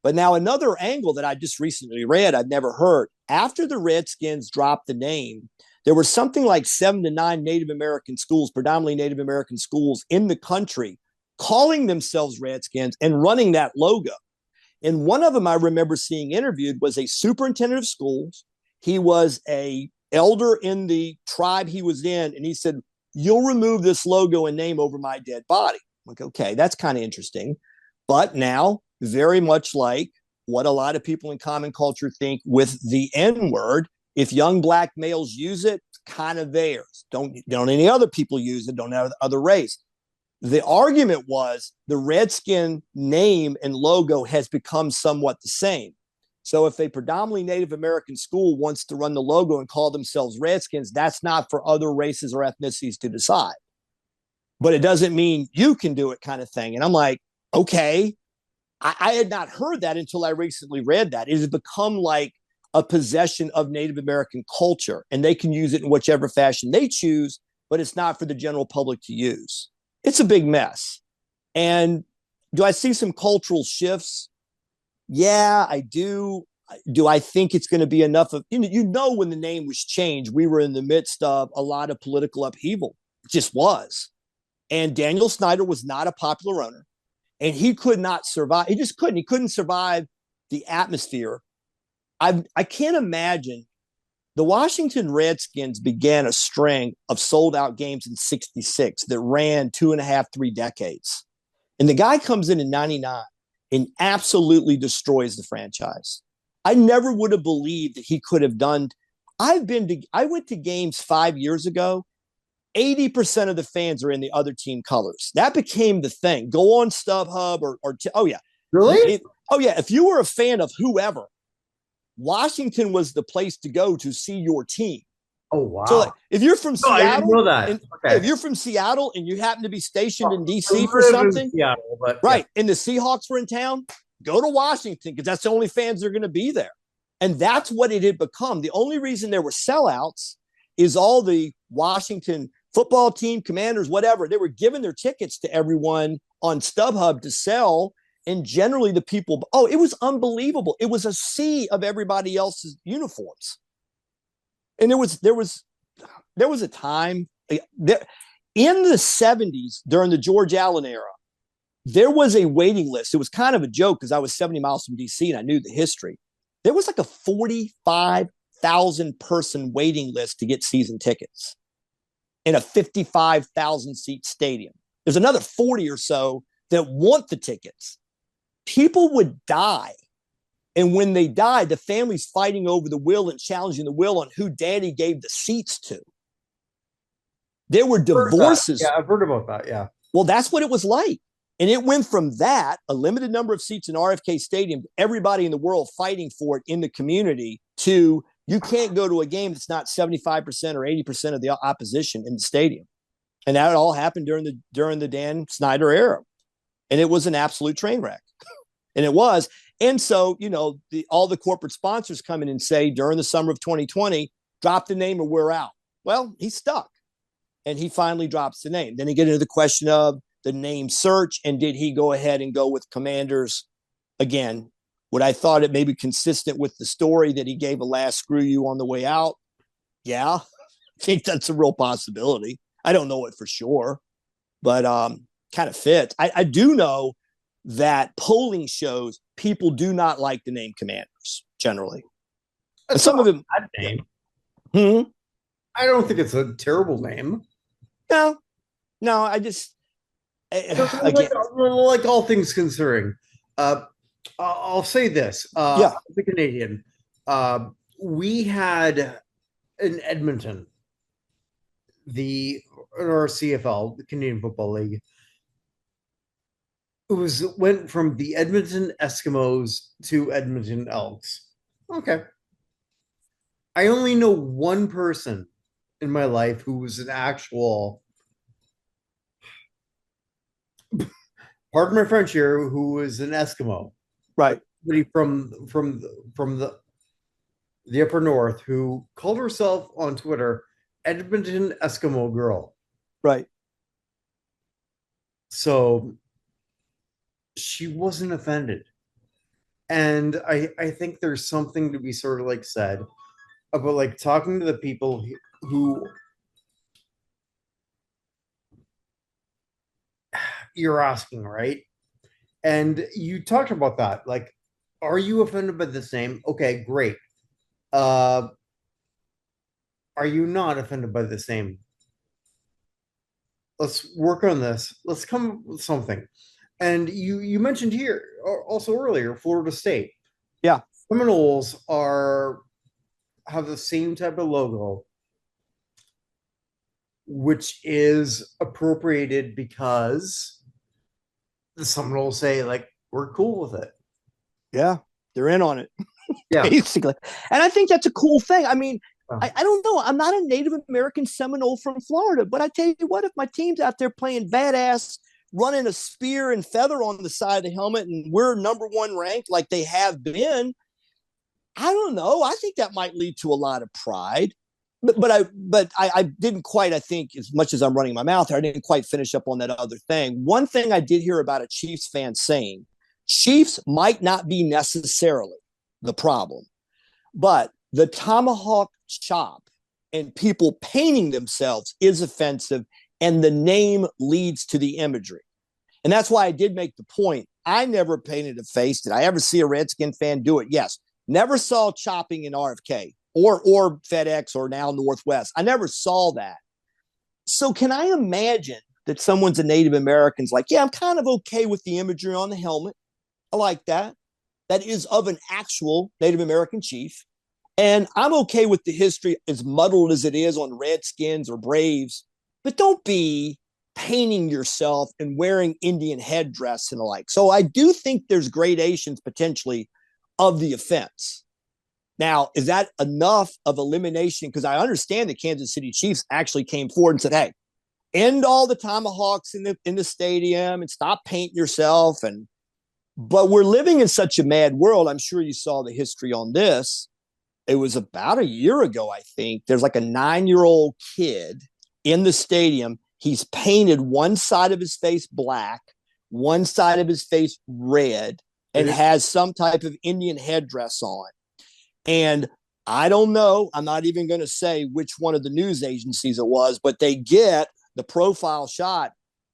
B: But now another angle that I just recently read, I'd never heard, after the Redskins dropped the name, there were something like 7 to 9 Native American schools, predominantly Native American schools in the country, calling themselves Redskins and running that logo. And one of them I remember seeing interviewed was a superintendent of schools. He was a elder in the tribe he was in. And he said, you'll remove this logo and name over my dead body. I'm like, okay, that's kind of interesting. But now, very much like what a lot of people in common culture think with the N-word, if young Black males use it, it's kind of theirs. Don't any other people use it, don't have other race. The argument was the Redskin name and logo has become somewhat the same. So if a predominantly Native American school wants to run the logo and call themselves Redskins, that's not for other races or ethnicities to decide. But it doesn't mean you can do it, kind of thing. And I'm like, okay, I had not heard that until I recently read that. It has become like a possession of Native American culture, and they can use it in whichever fashion they choose, but it's not for the general public to use. It's a big mess. And do I see some cultural shifts? Yeah, I do. Do I think it's going to be enough of, when the name was changed, we were in the midst of a lot of political upheaval. It just was. And Daniel Snyder was not a popular owner, and he could not survive. He just couldn't. He couldn't survive the atmosphere. I can't imagine. The Washington Redskins began a string of sold-out games in '66 that ran 2.5, 3 decades. And the guy comes in 99 and absolutely destroys the franchise. I never would have believed that he could have done. I went to games 5 years ago. 80% of the fans are in the other team colors. That became the thing. Go on StubHub oh yeah.
A: Really?
B: If you were a fan of whoever, Washington was the place to go to see your team.
A: Oh, wow.
B: So if you're from Seattle,
A: I didn't know that. Okay.
B: If you're from Seattle and you happen to be stationed in DC for something,
A: Seattle, but,
B: right, and the Seahawks were in town, go to Washington because that's the only fans that are going to be there. And that's what it had become. The only reason there were sellouts is all the Washington football team, Commanders, whatever, they were giving their tickets to everyone on StubHub to sell. And generally the people, it was unbelievable. It was a sea of everybody else's uniforms. And there was a time there in the 70s during the George Allen era, there was a waiting list. It was kind of a joke because I was 70 miles from DC and I knew the history. There was like a 45,000 person waiting list to get season tickets in a 55,000 seat stadium. There's another 40 or so that want the tickets. People would die. And when they died, the family's fighting over the will and challenging the will on who daddy gave the seats to. There were divorces.
A: Yeah, I've heard about that. Yeah.
B: Well, that's what it was like. And it went from that, a limited number of seats in RFK Stadium, everybody in the world fighting for it in the community, to you can't go to a game that's not 75% or 80% of the opposition in the stadium. And that all happened during the Dan Snyder era. And it was an absolute train wreck. And it was. And so, all the corporate sponsors come in and say during the summer of 2020, drop the name or we're out. Well, he's stuck. And he finally drops the name. Then you get into the question of the name search, and did he go ahead and go with Commanders again? Would I thought it may be consistent with the story that he gave a last screw you on the way out? Yeah, I think that's a real possibility. I don't know it for sure, but kind of fits. I do know that polling shows people do not like the name Commanders generally.
A: That's
B: some of them.
A: That name.
B: Hmm?
A: I don't think it's a terrible name.
B: No, I just
A: again, like all things considering, I'll say this.
B: Yeah.
A: As a Canadian, we had in Edmonton, our CFL, the Canadian Football League, went from the Edmonton Eskimos to Edmonton Elks. Okay. I only know one person in my life who was an actual, pardon my French here, who was an Eskimo.
B: Right.
A: Somebody from the upper north who called herself on Twitter Edmonton Eskimo Girl.
B: Right.
A: So she wasn't offended. And I think there's something to be sort of like said about like talking to the people who you're asking, right? And you talked about that. Like, are you offended by the same? Okay, great. Are you not offended by the same? Let's work on this. Let's come up with something. And you mentioned here also earlier, Florida State.
B: Yeah.
A: Seminoles have the same type of logo, which is appropriated because the Seminoles say, like, we're cool with it.
B: Yeah, they're in on it.
A: Yeah.
B: Basically. And I think that's a cool thing. I mean, I don't know. I'm not a Native American Seminole from Florida, but I tell you what, if my team's out there playing badass, running a spear and feather on the side of the helmet, and we're number one ranked like they have been, I don't know. I think that might lead to a lot of pride. But I didn't quite, I think, as much as I'm running my mouth here, I didn't quite finish up on that other thing. One thing I did hear about a Chiefs fan saying, Chiefs might not be necessarily the problem, but the tomahawk chop and people painting themselves is offensive, and the name leads to the imagery. And that's why I did make the point. I never painted a face. Did I ever see a Redskin fan do it? Yes. Never saw chopping in RFK or FedEx or now Northwest. I never saw that. So can I imagine that someone's a Native American's like, yeah, I'm kind of okay with the imagery on the helmet. I like that. That is of an actual Native American chief. And I'm okay with the history as muddled as it is on Redskins or Braves, but don't be painting yourself and wearing Indian headdress and the like. So I do think there's gradations potentially of the offense. Now, is that enough of elimination? Because I understand the Kansas City Chiefs actually came forward and said, hey, end all the tomahawks in the stadium and stop painting yourself. But we're living in such a mad world. I'm sure you saw the history on this. It was about a year ago, I think. There's like a 9-year-old kid in the stadium. He's painted one side of his face black, one side of his face red, and has some type of Indian headdress on. And I don't know. I'm not even going to say which one of the news agencies it was, but they get the profile shot.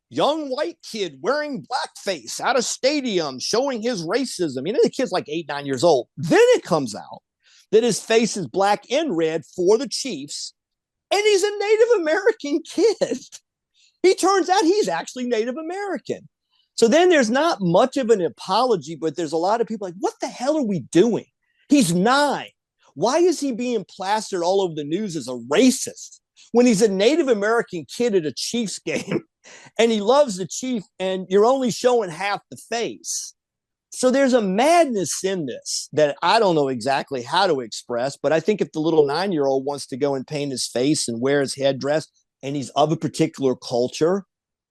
B: Young white kid wearing blackface at a stadium showing his racism. You know, the kid's like 8, 9 years old. Then it comes out that his face is black and red for the Chiefs, and he's a Native American kid. He turns out he's actually Native American. So then there's not much of an apology, but there's a lot of people like, what the hell are we doing? He's 9. Why is he being plastered all over the news as a racist when he's a Native American kid at a Chiefs game and he loves the Chief and you're only showing half the face? So there's a madness in this that I don't know exactly how to express, but I think if the little 9-year-old wants to go and paint his face and wear his headdress and he's of a particular culture,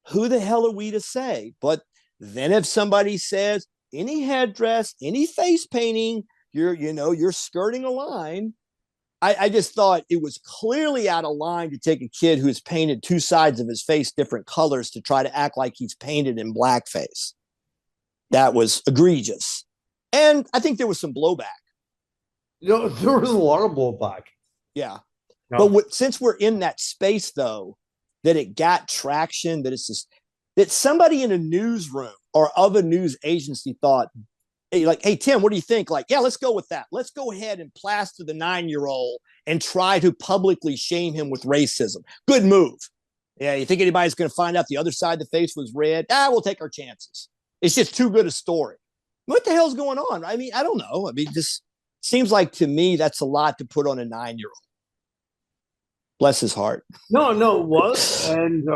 B: who the hell are we to say? But then if somebody says any headdress, any face painting, you're skirting a line, I just thought it was clearly out of line to take a kid who's painted two sides of his face different colors to try to act like he's painted in blackface. That was egregious. And I think there was some blowback.
A: There was a lot of blowback.
B: Yeah. No. But since we're in that space, though, that it got traction, that it's just that somebody in a newsroom or of a news agency thought, hey, Tim, what do you think? Like, yeah, let's go with that. Let's go ahead and plaster the 9-year-old and try to publicly shame him with racism. Good move. Yeah, you think anybody's going to find out the other side of the face was red? We'll take our chances. It's just too good a story. What the hell's going on? I mean, I don't know. I mean, this seems like to me that's a lot to put on a 9-year-old. Bless his heart.
A: No, it was. And,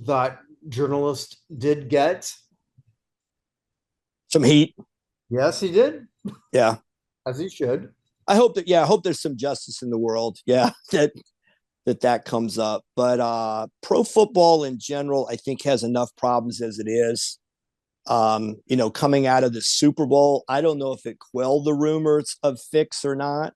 A: that journalist did get
B: some heat.
A: Yes, he did.
B: Yeah.
A: As he should.
B: I hope there's some justice in the world. Yeah, that comes up. But pro football in general, I think, has enough problems as it is. Coming out of the Super Bowl, I don't know if it quelled the rumors of fix or not.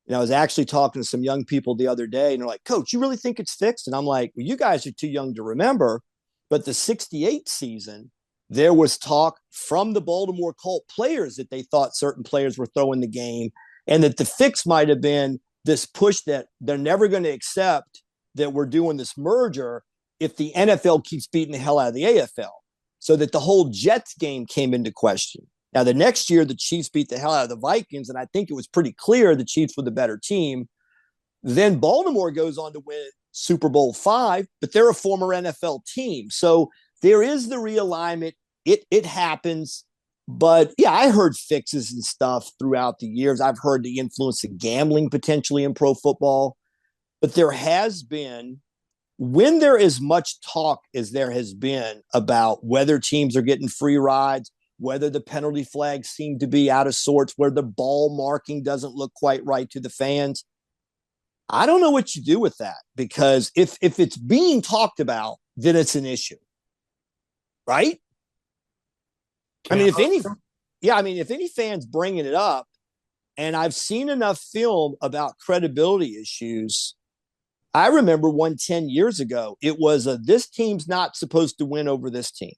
B: I was actually talking to some young people the other day, and they're like, Coach, you really think it's fixed? And I'm like, well, you guys are too young to remember. But the 68 season, there was talk from the Baltimore Colt players that they thought certain players were throwing the game, and that the fix might have been this push that they're never going to accept that we're doing this merger if the NFL keeps beating the hell out of the AFL. So that the whole Jets game came into question. Now, the next year, the Chiefs beat the hell out of the Vikings, and I think it was pretty clear the Chiefs were the better team. Then Baltimore goes on to win Super Bowl V, but they're a former NFL team. So there is the realignment. It happens. But, yeah, I heard fixes and stuff throughout the years. I've heard the influence of gambling potentially in pro football. But there has been, when there is much talk as there has been about whether teams are getting free rides, whether the penalty flags seem to be out of sorts, where the ball marking doesn't look quite right to the fans. I don't know what you do with that, because if it's being talked about, then it's an issue, right? I mean, if any fans bringing it up, and I've seen enough film about credibility issues. I remember 10 years ago, it was this team's not supposed to win over this team.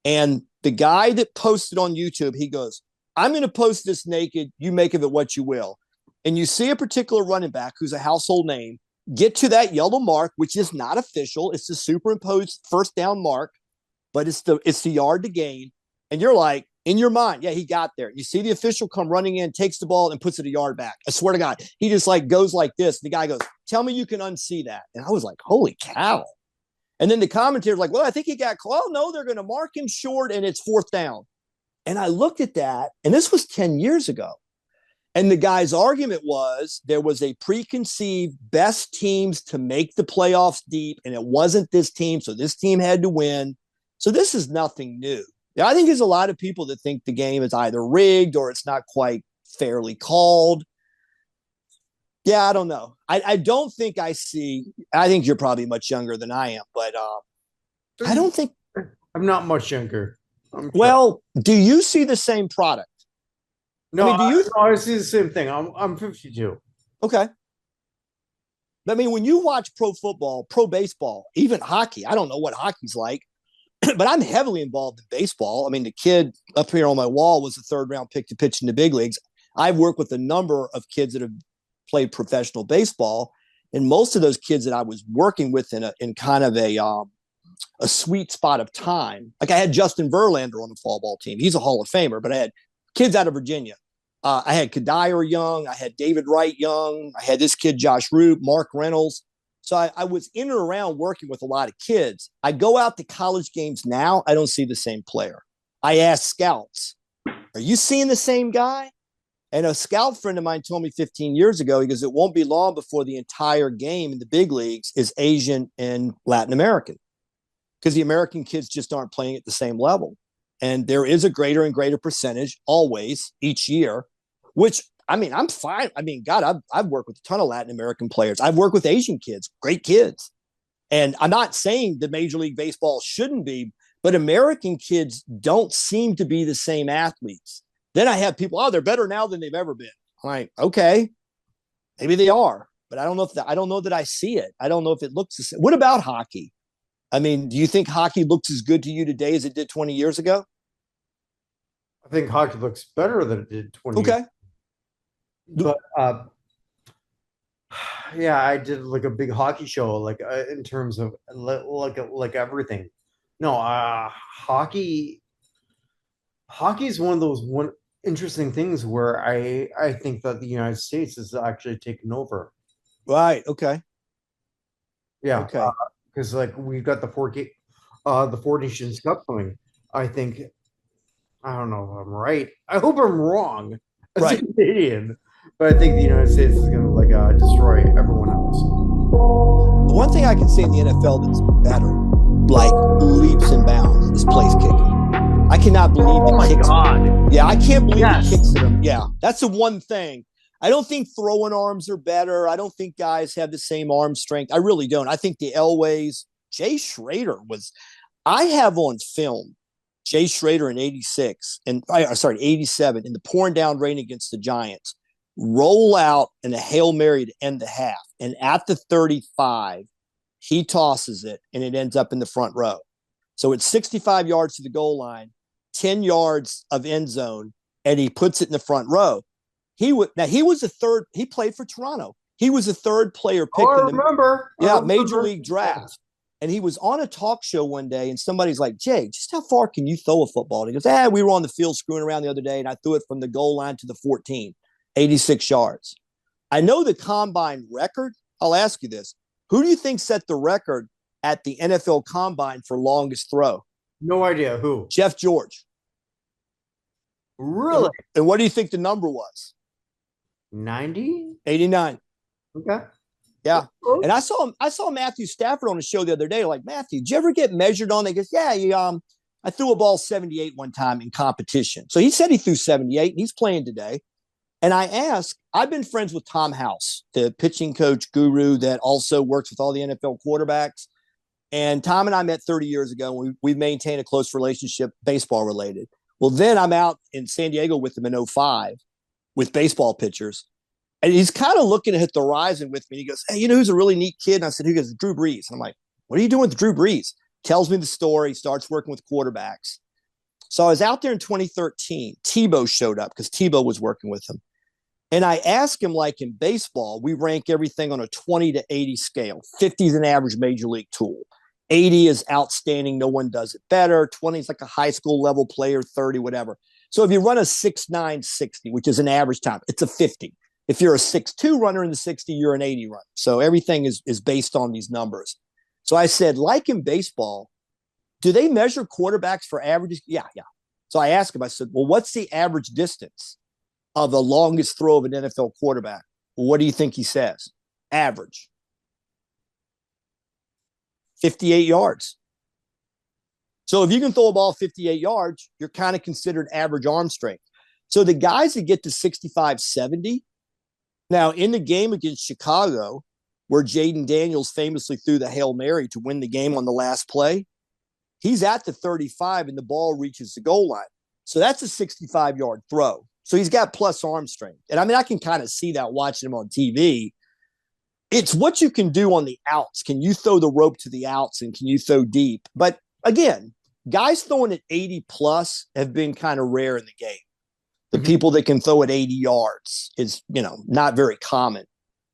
B: And the guy that posted on YouTube, he goes, I'm going to post this naked. You make of it what you will. And you see a particular running back who's a household name get to that yellow mark, which is not official. It's the superimposed first down mark, but it's the yard to gain. And you're like, in your mind, yeah, he got there. You see the official come running in, takes the ball and puts it a yard back. I swear to God, he just like goes like this. The guy goes, tell me you can unsee that. And I was like, holy cow. And then the commentator's like, well, I think he got close. Oh, no, they're going to mark him short and it's fourth down. And I looked at that, and this was 10 years ago. And the guy's argument was there was a preconceived best teams to make the playoffs deep, and it wasn't this team, so this team had to win. So this is nothing new. Now, I think there's a lot of people that think the game is either rigged or it's not quite fairly called. Yeah, I don't know. I don't think I think you're probably much younger than I am, but I don't think.
A: I'm not much younger.
B: Well, do you see the same product?
A: No, I see the same thing. I'm 52.
B: Okay. I mean, when you watch pro football, pro baseball, even hockey, I don't know what hockey's like, but I'm heavily involved in baseball. I mean, the kid up here on my wall was a third-round pick to pitch in the big leagues. I've worked with a number of kids that have played professional baseball, and most of those kids that I was working with in kind of a sweet spot of time. Like I had Justin Verlander on the fall ball team. He's a Hall of Famer, but I had kids out of Virginia. I had Kadire young. I had David Wright young. I had this kid, Josh Root, Mark Reynolds. So I was in and around working with a lot of kids. I go out to college games now. I don't see the same player. I ask scouts, are you seeing the same guy? And a scout friend of mine told me 15 years ago, he goes, it won't be long before the entire game in the big leagues is Asian and Latin American, because the American kids just aren't playing at the same level. And there is a greater and greater percentage always each year, which, I mean, I'm fine. I mean, God, I've worked with a ton of Latin American players. I've worked with Asian kids, great kids. And I'm not saying that Major League Baseball shouldn't be, but American kids don't seem to be the same athletes. Then I have people, they're better now than they've ever been. I'm like, okay, maybe they are, but I don't know if I don't know that I see it. I don't know if it looks the same. What about hockey? I mean, do you think hockey looks as good to you today as it did 20 years ago?
A: I think hockey looks better than it did 20 years.
B: Okay.
A: But yeah, I did like a big hockey show, like in terms of like everything. No, hockey is one of those one interesting things where I think that the United States is actually taken over.
B: Right. Okay.
A: Yeah,
B: Okay.
A: because like we've got the Four Nations Cup coming. I think I don't know if I'm right. I hope I'm wrong as a
B: Right.
A: Canadian, but I think the United States is gonna like destroy everyone else.
B: One thing I can say in the NFL that's better, like leaps and bounds, is place kicking. I cannot believe
A: Oh my God.
B: Yeah, I can't believe
A: Yes.
B: the kicks to them. Yeah, that's the one thing. I don't think throwing arms are better. I don't think guys have the same arm strength. I really don't. I think the Elways, Jay Schrader was, I have on film Jay Schrader in 86 and sorry, 87 in the pouring down rain against the Giants, roll out in a Hail Mary to end the half. And at the 35, he tosses it and it ends up in the front row. So it's 65 yards to the goal line, 10 yards of end zone, and he puts it in the front row. He was the third. He played for Toronto. He was the third player picked
A: Oh, I
B: in the
A: remember.
B: Major League draft. And he was on a talk show one day, and somebody's like, Jay, just how far can you throw a football? And he goes, we were on the field screwing around the other day, and I threw it from the goal line to the 14, 86 yards. I know the combine record. I'll ask you this. Who do you think set the record at the NFL combine for longest throw?
A: No idea who.
B: Jeff George.
A: Really?
B: And what do you think the number was?
A: 90?
B: 89.
A: Okay.
B: Yeah. And I saw Matthew Stafford on the show the other day. Like, Matthew, did you ever get measured on? He goes, yeah, I threw a ball 78 one time in competition. So he said he threw 78 and he's playing today. And I asked, I've been friends with Tom House, the pitching coach guru that also works with all the NFL quarterbacks. And Tom and I met 30 years ago. And we've maintained a close relationship, baseball related. Well, then I'm out in San Diego with him in 05 with baseball pitchers. And he's kind of looking at the horizon with me. He goes, hey, you know who's a really neat kid? And I said, who goes? Drew Brees. And I'm like, what are you doing with Drew Brees? Tells me the story, starts working with quarterbacks. So I was out there in 2013. Tebow showed up because Tebow was working with him. And I asked him, like in baseball, we rank everything on a 20 to 80 scale. 50 is an average major league tool. 80 is outstanding. No one does it better. 20 is like a high school level player, 30, whatever. So if you run a 6.9 60, which is an average time, it's a 50. If you're a 6.2 runner in the 60, you're an 80 runner. So everything is based on these numbers. So I said, like in baseball, do they measure quarterbacks for averages? Yeah. So I asked him, I said, well, what's the average distance of the longest throw of an NFL quarterback? Well, what do you think he says? Average. 58 yards. So if you can throw a ball 58 yards, you're kind of considered average arm strength. So the guys that get to 65, 70, now, in the game against Chicago, where Jaden Daniels famously threw the Hail Mary to win the game on the last play, he's at the 35 and the ball reaches the goal line. So that's a 65-yard throw. So he's got plus arm strength. And I mean, I can kind of see that watching him on TV. It's what you can do on the outs. Can you throw the rope to the outs and can you throw deep? But again, guys throwing at 80 plus have been kind of rare in the game. The people that can throw at 80 yards is, not very common.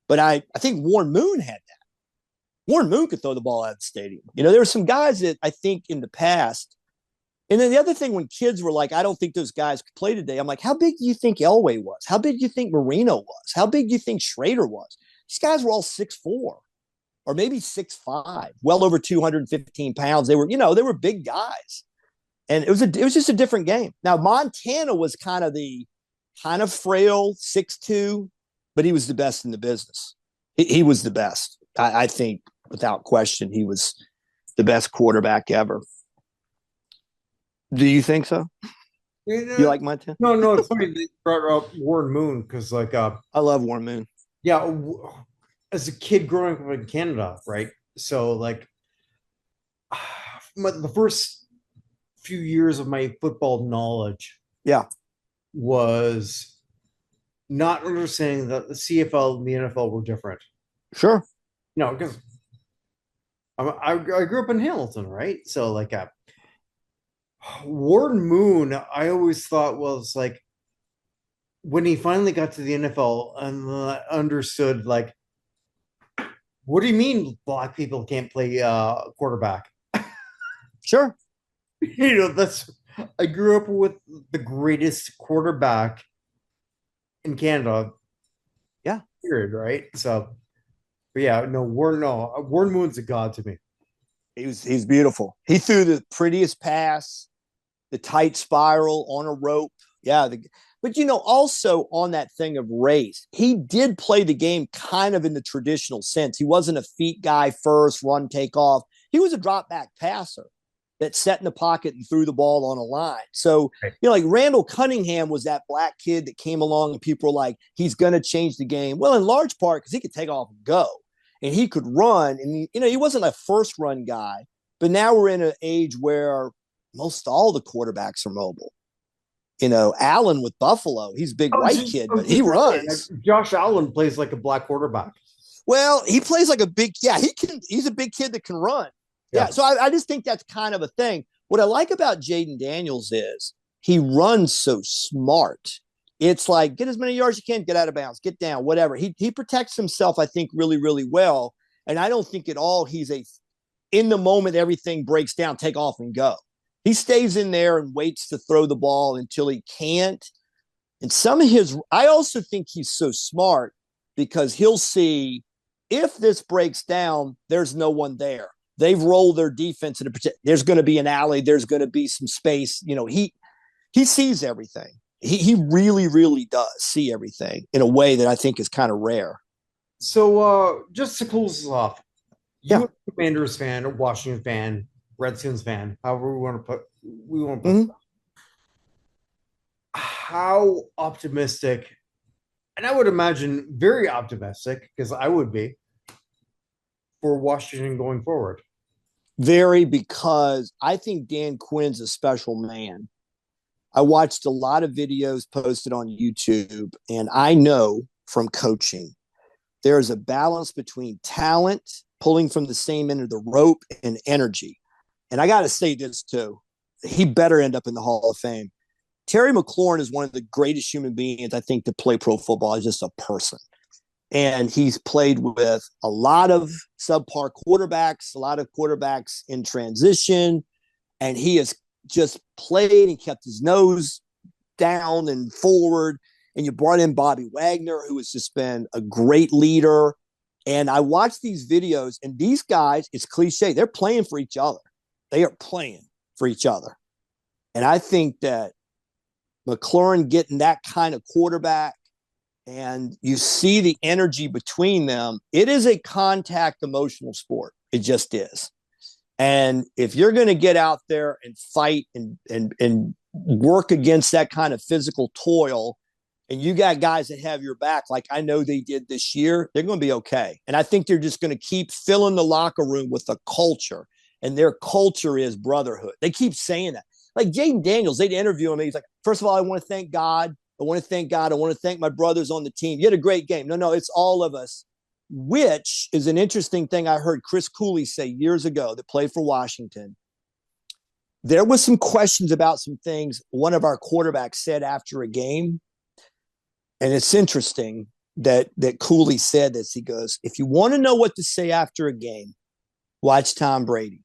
B: But I think Warren Moon had that. Warren Moon could throw the ball out of the stadium. There were some guys that I think in the past. And then the other thing, when kids were like, I don't think those guys could play today. I'm like, how big do you think Elway was? How big do you think Marino was? How big do you think Schrader was? These guys were all 6'4", or maybe 6'5", well over 215 pounds. They were big guys. And it was just a different game. Now, Montana was kind of frail, 6'2", but he was the best in the business. He was the best. I think, without question, he was the best quarterback ever. Do you think so? You like Montana?
A: No, it's funny that you brought up Warren Moon because, like,
B: I love Warren Moon.
A: Yeah, as a kid growing up in Canada, right? So, like, the first few years of my football knowledge,
B: yeah,
A: was not understanding that the CFL and the NFL were different.
B: Sure.
A: No, because I grew up in Hamilton, right? So like Warren Moon, I always thought was like when he finally got to the NFL and understood like, what do you mean black people can't play quarterback?
B: Sure.
A: That's I grew up with the greatest quarterback in Canada.
B: Yeah.
A: Period, right? So, but yeah, Warren Moon's a god to me.
B: He's beautiful. He threw the prettiest pass, the tight spiral on a rope. Yeah. But, also on that thing of race, he did play the game kind of in the traditional sense. He wasn't a feet guy first, run, take off. He was a drop back passer that sat in the pocket and threw the ball on a line. So,
A: Right.
B: like Randall Cunningham was that black kid that came along and people were like, he's going to change the game. Well, in large part because he could take off and go and he could run. And, he wasn't a first run guy. But now we're in an age where most all the quarterbacks are mobile. Allen with Buffalo, he's a big white kid, but he runs.
A: Josh Allen plays like a black quarterback.
B: Well, he plays like he's a big kid that can run. Yeah. So I just think that's kind of a thing. What I like about Jaden Daniels is he runs so smart. It's like, get as many yards as you can, get out of bounds, get down, whatever. He protects himself, I think, really, really well. And I don't think at all he's in the moment, everything breaks down, take off and go. He stays in there and waits to throw the ball until he can't. And I also think he's so smart because he'll see if this breaks down, there's no one there. They've rolled their defense there's going to be an alley. There's going to be some space. He sees everything. He really, really does see everything in a way that I think is kind of rare.
A: So just to close this off,
B: Yeah.
A: you a Commanders fan, a Washington fan, Redskins fan, however we want to put
B: Mm-hmm.
A: How optimistic, and I would imagine very optimistic, because I would be, for Washington going forward.
B: Very, because I think Dan Quinn's a special man. I watched a lot of videos posted on YouTube, and I know from coaching, there's a balance between talent, pulling from the same end of the rope, and energy. And I got to say this too. He better end up in the Hall of Fame. Terry McLaurin is one of the greatest human beings, I think, to play pro football as just a person. And he's played with a lot of subpar quarterbacks, a lot of quarterbacks in transition. And he has just played and kept his nose down and forward. And you brought in Bobby Wagner, who has just been a great leader. And I watched these videos, and these guys, it's cliche, they're playing for each other. They are playing for each other. And I think that McLaurin getting that kind of quarterback, and you see the energy between them, it is a contact emotional sport. It just is. And if you're going to get out there and fight and work against that kind of physical toil, and you got guys that have your back, like I know they did this year, they're going to be okay. And I think they're just going to keep filling the locker room with a culture, and their culture is brotherhood. They keep saying that. Like Jaden Daniels, they'd interview him, and he's like, first of all, I want to thank God. I want to thank God. I want to thank my brothers on the team. You had a great game. No, it's all of us, which is an interesting thing I heard Chris Cooley say years ago that played for Washington. There was some questions about some things one of our quarterbacks said after a game. And it's interesting that Cooley said this. He goes, if you want to know what to say after a game, watch Tom Brady.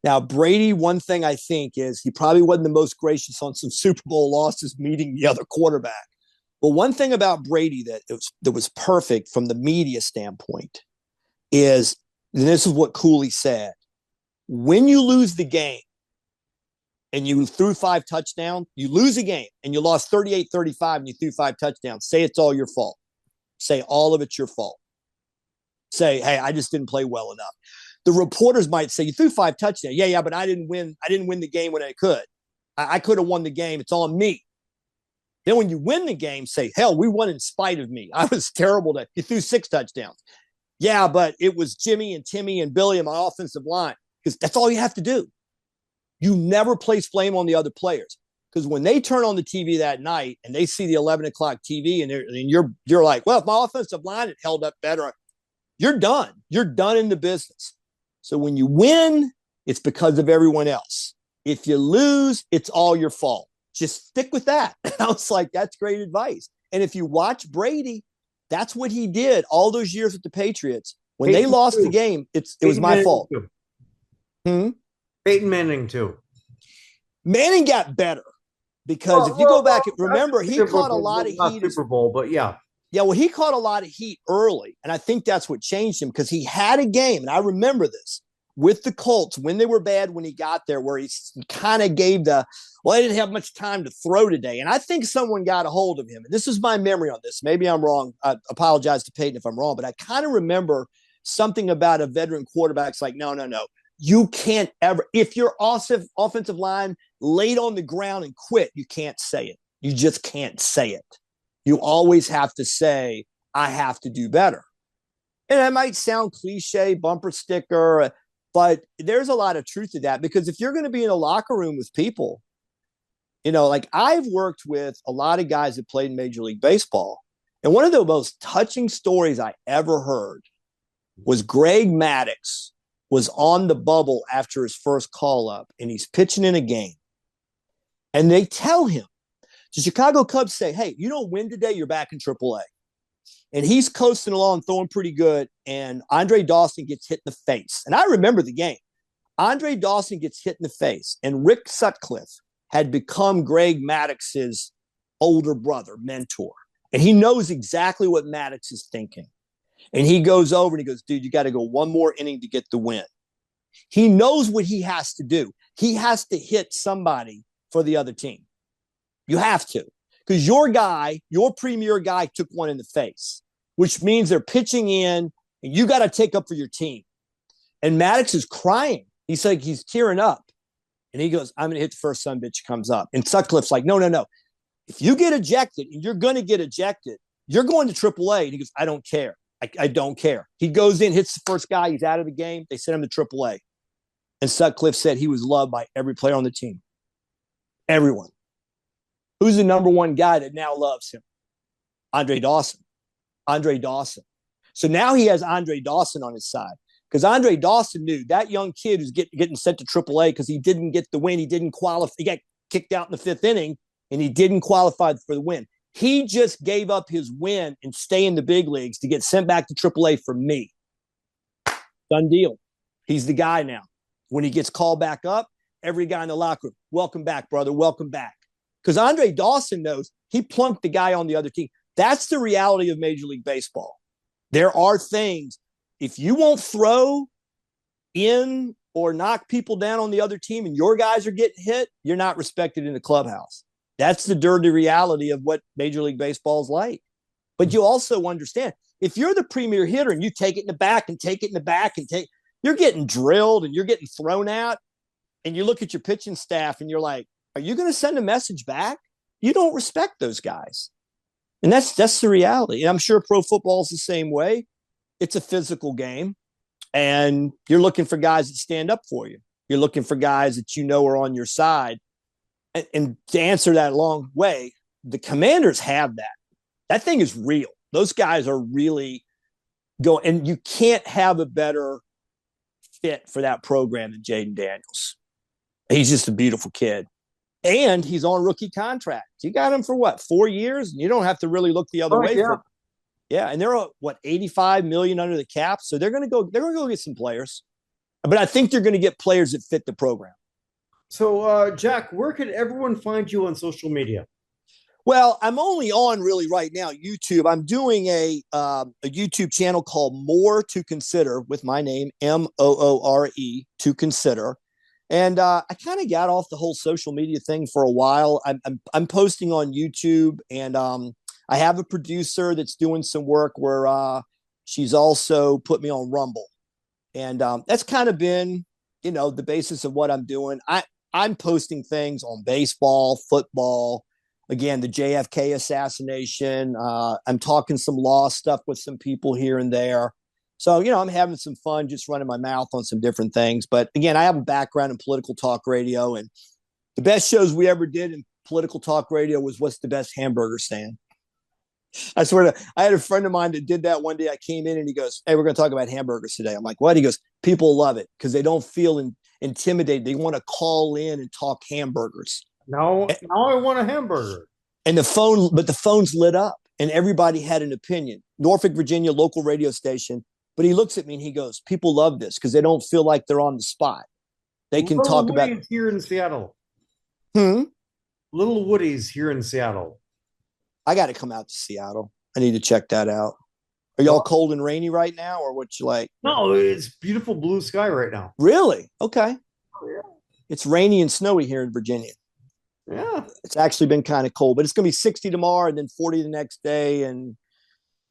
B: Now, Brady, one thing I think is he probably wasn't the most gracious on some Super Bowl losses meeting the other quarterback. But one thing about Brady that was perfect from the media standpoint is, and this is what Cooley said, when you lose the game and you threw 5 touchdowns, you lose a game and you lost 38-35 and you threw 5 touchdowns, say it's all your fault. Say all of it's your fault. Say, hey, I just didn't play well enough. The reporters might say, you threw 5 touchdowns. Yeah, but I didn't win. I didn't win the game when I could. I could have won the game. It's on me. Then when you win the game, say, hell, we won in spite of me. I was terrible. You threw 6 touchdowns. Yeah, but it was Jimmy and Timmy and Billy and my offensive line, because that's all you have to do. You never place blame on the other players. Because when they turn on the TV that night and they see the 11 o'clock TV and you're like, well, if my offensive line had held up better, you're done. You're done in the business. So when you win, it's because of everyone else. If you lose, it's all your fault. Just stick with that. And I was like, that's great advice. And if you watch Brady, that's what he did all those years with the Patriots. When they lost the game, it was my fault.
A: Peyton Manning too.
B: Manning got better. Because if you go back, remember, he caught a lot of heat.
A: Super Bowl, but yeah.
B: Yeah, well, he caught a lot of heat early. And I think that's what changed him because he had a game. And I remember this with the Colts when they were bad when he got there, where he kind of gave I didn't have much time to throw today. And I think someone got a hold of him. And this is my memory on this. Maybe I'm wrong. I apologize to Peyton if I'm wrong. But I kind of remember something about a veteran quarterback's like, no. You can't ever, if your offensive line laid on the ground and quit, you can't say it. You just can't say it. You always have to say, I have to do better. And that might sound cliche, bumper sticker, but there's a lot of truth to that because if you're going to be in a locker room with people, like I've worked with a lot of guys that played in Major League Baseball. And one of the most touching stories I ever heard was Greg Maddux was on the bubble after his first call up and he's pitching in a game. And they tell him, the Chicago Cubs say, hey, you don't win today, you're back in AAA. And he's coasting along, throwing pretty good. And Andre Dawson gets hit in the face. And I remember the game. Andre Dawson gets hit in the face. And Rick Sutcliffe had become Greg Maddox's older brother, mentor. And he knows exactly what Maddux is thinking. And he goes over and he goes, dude, you got to go one more inning to get the win. He knows what he has to do. He has to hit somebody for the other team. You have to. Because your guy, your premier guy, took one in the face, which means they're pitching in and you got to take up for your team. And Maddux is crying. He's like, he's tearing up. And he goes, I'm going to hit the first son bitch comes up. And Sutcliffe's like, no. If you get ejected and you're going to get ejected, you're going to AAA. And he goes, I don't care. I don't care. He goes in, hits the first guy. He's out of the game. They sent him to AAA. And Sutcliffe said he was loved by every player on the team. Everyone. Who's the number one guy that now loves him? Andre Dawson. So now he has Andre Dawson on his side because Andre Dawson knew that young kid who's getting sent to AAA because he didn't get the win. He didn't qualify. He got kicked out in the fifth inning and he didn't qualify for the win. He just gave up his win and stay in the big leagues to get sent back to AAA for me. Done deal. He's the guy now. When he gets called back up, every guy in the locker room, welcome back, brother, welcome back. Because Andre Dawson knows he plunked the guy on the other team. That's the reality of Major League Baseball. There are things, if you won't throw in or knock people down on the other team and your guys are getting hit, you're not respected in the clubhouse. That's the dirty reality of what Major League Baseball is like. But you also understand, if you're the premier hitter and you take it in the back and take it in the back and you're getting drilled and you're getting thrown out and you look at your pitching staff and you're like, are you going to send a message back? You don't respect those guys. And that's the reality. And I'm sure pro football is the same way. It's a physical game and you're looking for guys that stand up for you. You're looking for guys that you know are on your side. And to answer that long way, the Commanders have that. That thing is real. Those guys are really going, and you can't have a better fit for that program than Jaden Daniels. He's just a beautiful kid. And he's on rookie contract. You got him for what, 4 years? And you don't have to really look the other way.
A: Yeah.
B: And they're $85 million under the cap. So they're going to go get some players. But I think they're going to get players that fit the program.
A: So, Jack, where can everyone find you on social media?
B: Well, I'm only on really right now YouTube. I'm doing a YouTube channel called More to Consider with my name, Moore, to Consider. And I kind of got off the whole social media thing for a while. I'm posting on YouTube, and I have a producer that's doing some work where she's also put me on Rumble. And that's kind of been, the basis of what I'm doing. I'm posting things on baseball, football, again, the JFK assassination. I'm talking some law stuff with some people here and there. So, I'm having some fun just running my mouth on some different things. But again, I have a background in political talk radio, and the best shows we ever did in political talk radio was what's the best hamburger stand. I swear to, I had a friend of mine that did that one day. I came in and he goes, "Hey, we're going to talk about hamburgers today." I'm like, "What?" He goes, "People love it because they don't feel intimidated. They want to call in and talk hamburgers."
A: Now I want a hamburger.
B: And the phone's lit up and everybody had an opinion. Norfolk, Virginia, local radio station. But he looks at me and he goes, "People love this because they don't feel like they're on the spot. They can talk about
A: here in Seattle." Little Woody's here in Seattle.
B: I got to come out to Seattle. I need to check that out. Are y'all cold and rainy right now, or what you like?
A: No, it's beautiful blue sky right now.
B: Really? Okay.
A: Oh, yeah.
B: It's rainy and snowy here in Virginia.
A: Yeah.
B: It's actually been kind of cold, but it's going to be 60 tomorrow and then 40 the next day. And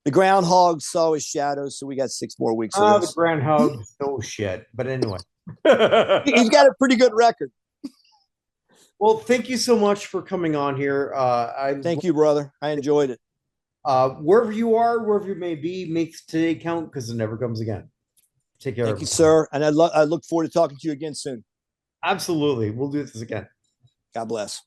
B: the groundhog saw his shadows, so we got 6 more weeks of this.
A: The groundhog, no shit. But anyway.
B: He's got a pretty good record.
A: Well, thank you so much for coming on here.
B: Thank you, brother. I enjoyed it.
A: Wherever you are, wherever you may be, make today count because it never comes again. Take care.
B: Thank you, sir. And I look forward to talking to you again soon.
A: Absolutely. We'll do this again.
B: God bless.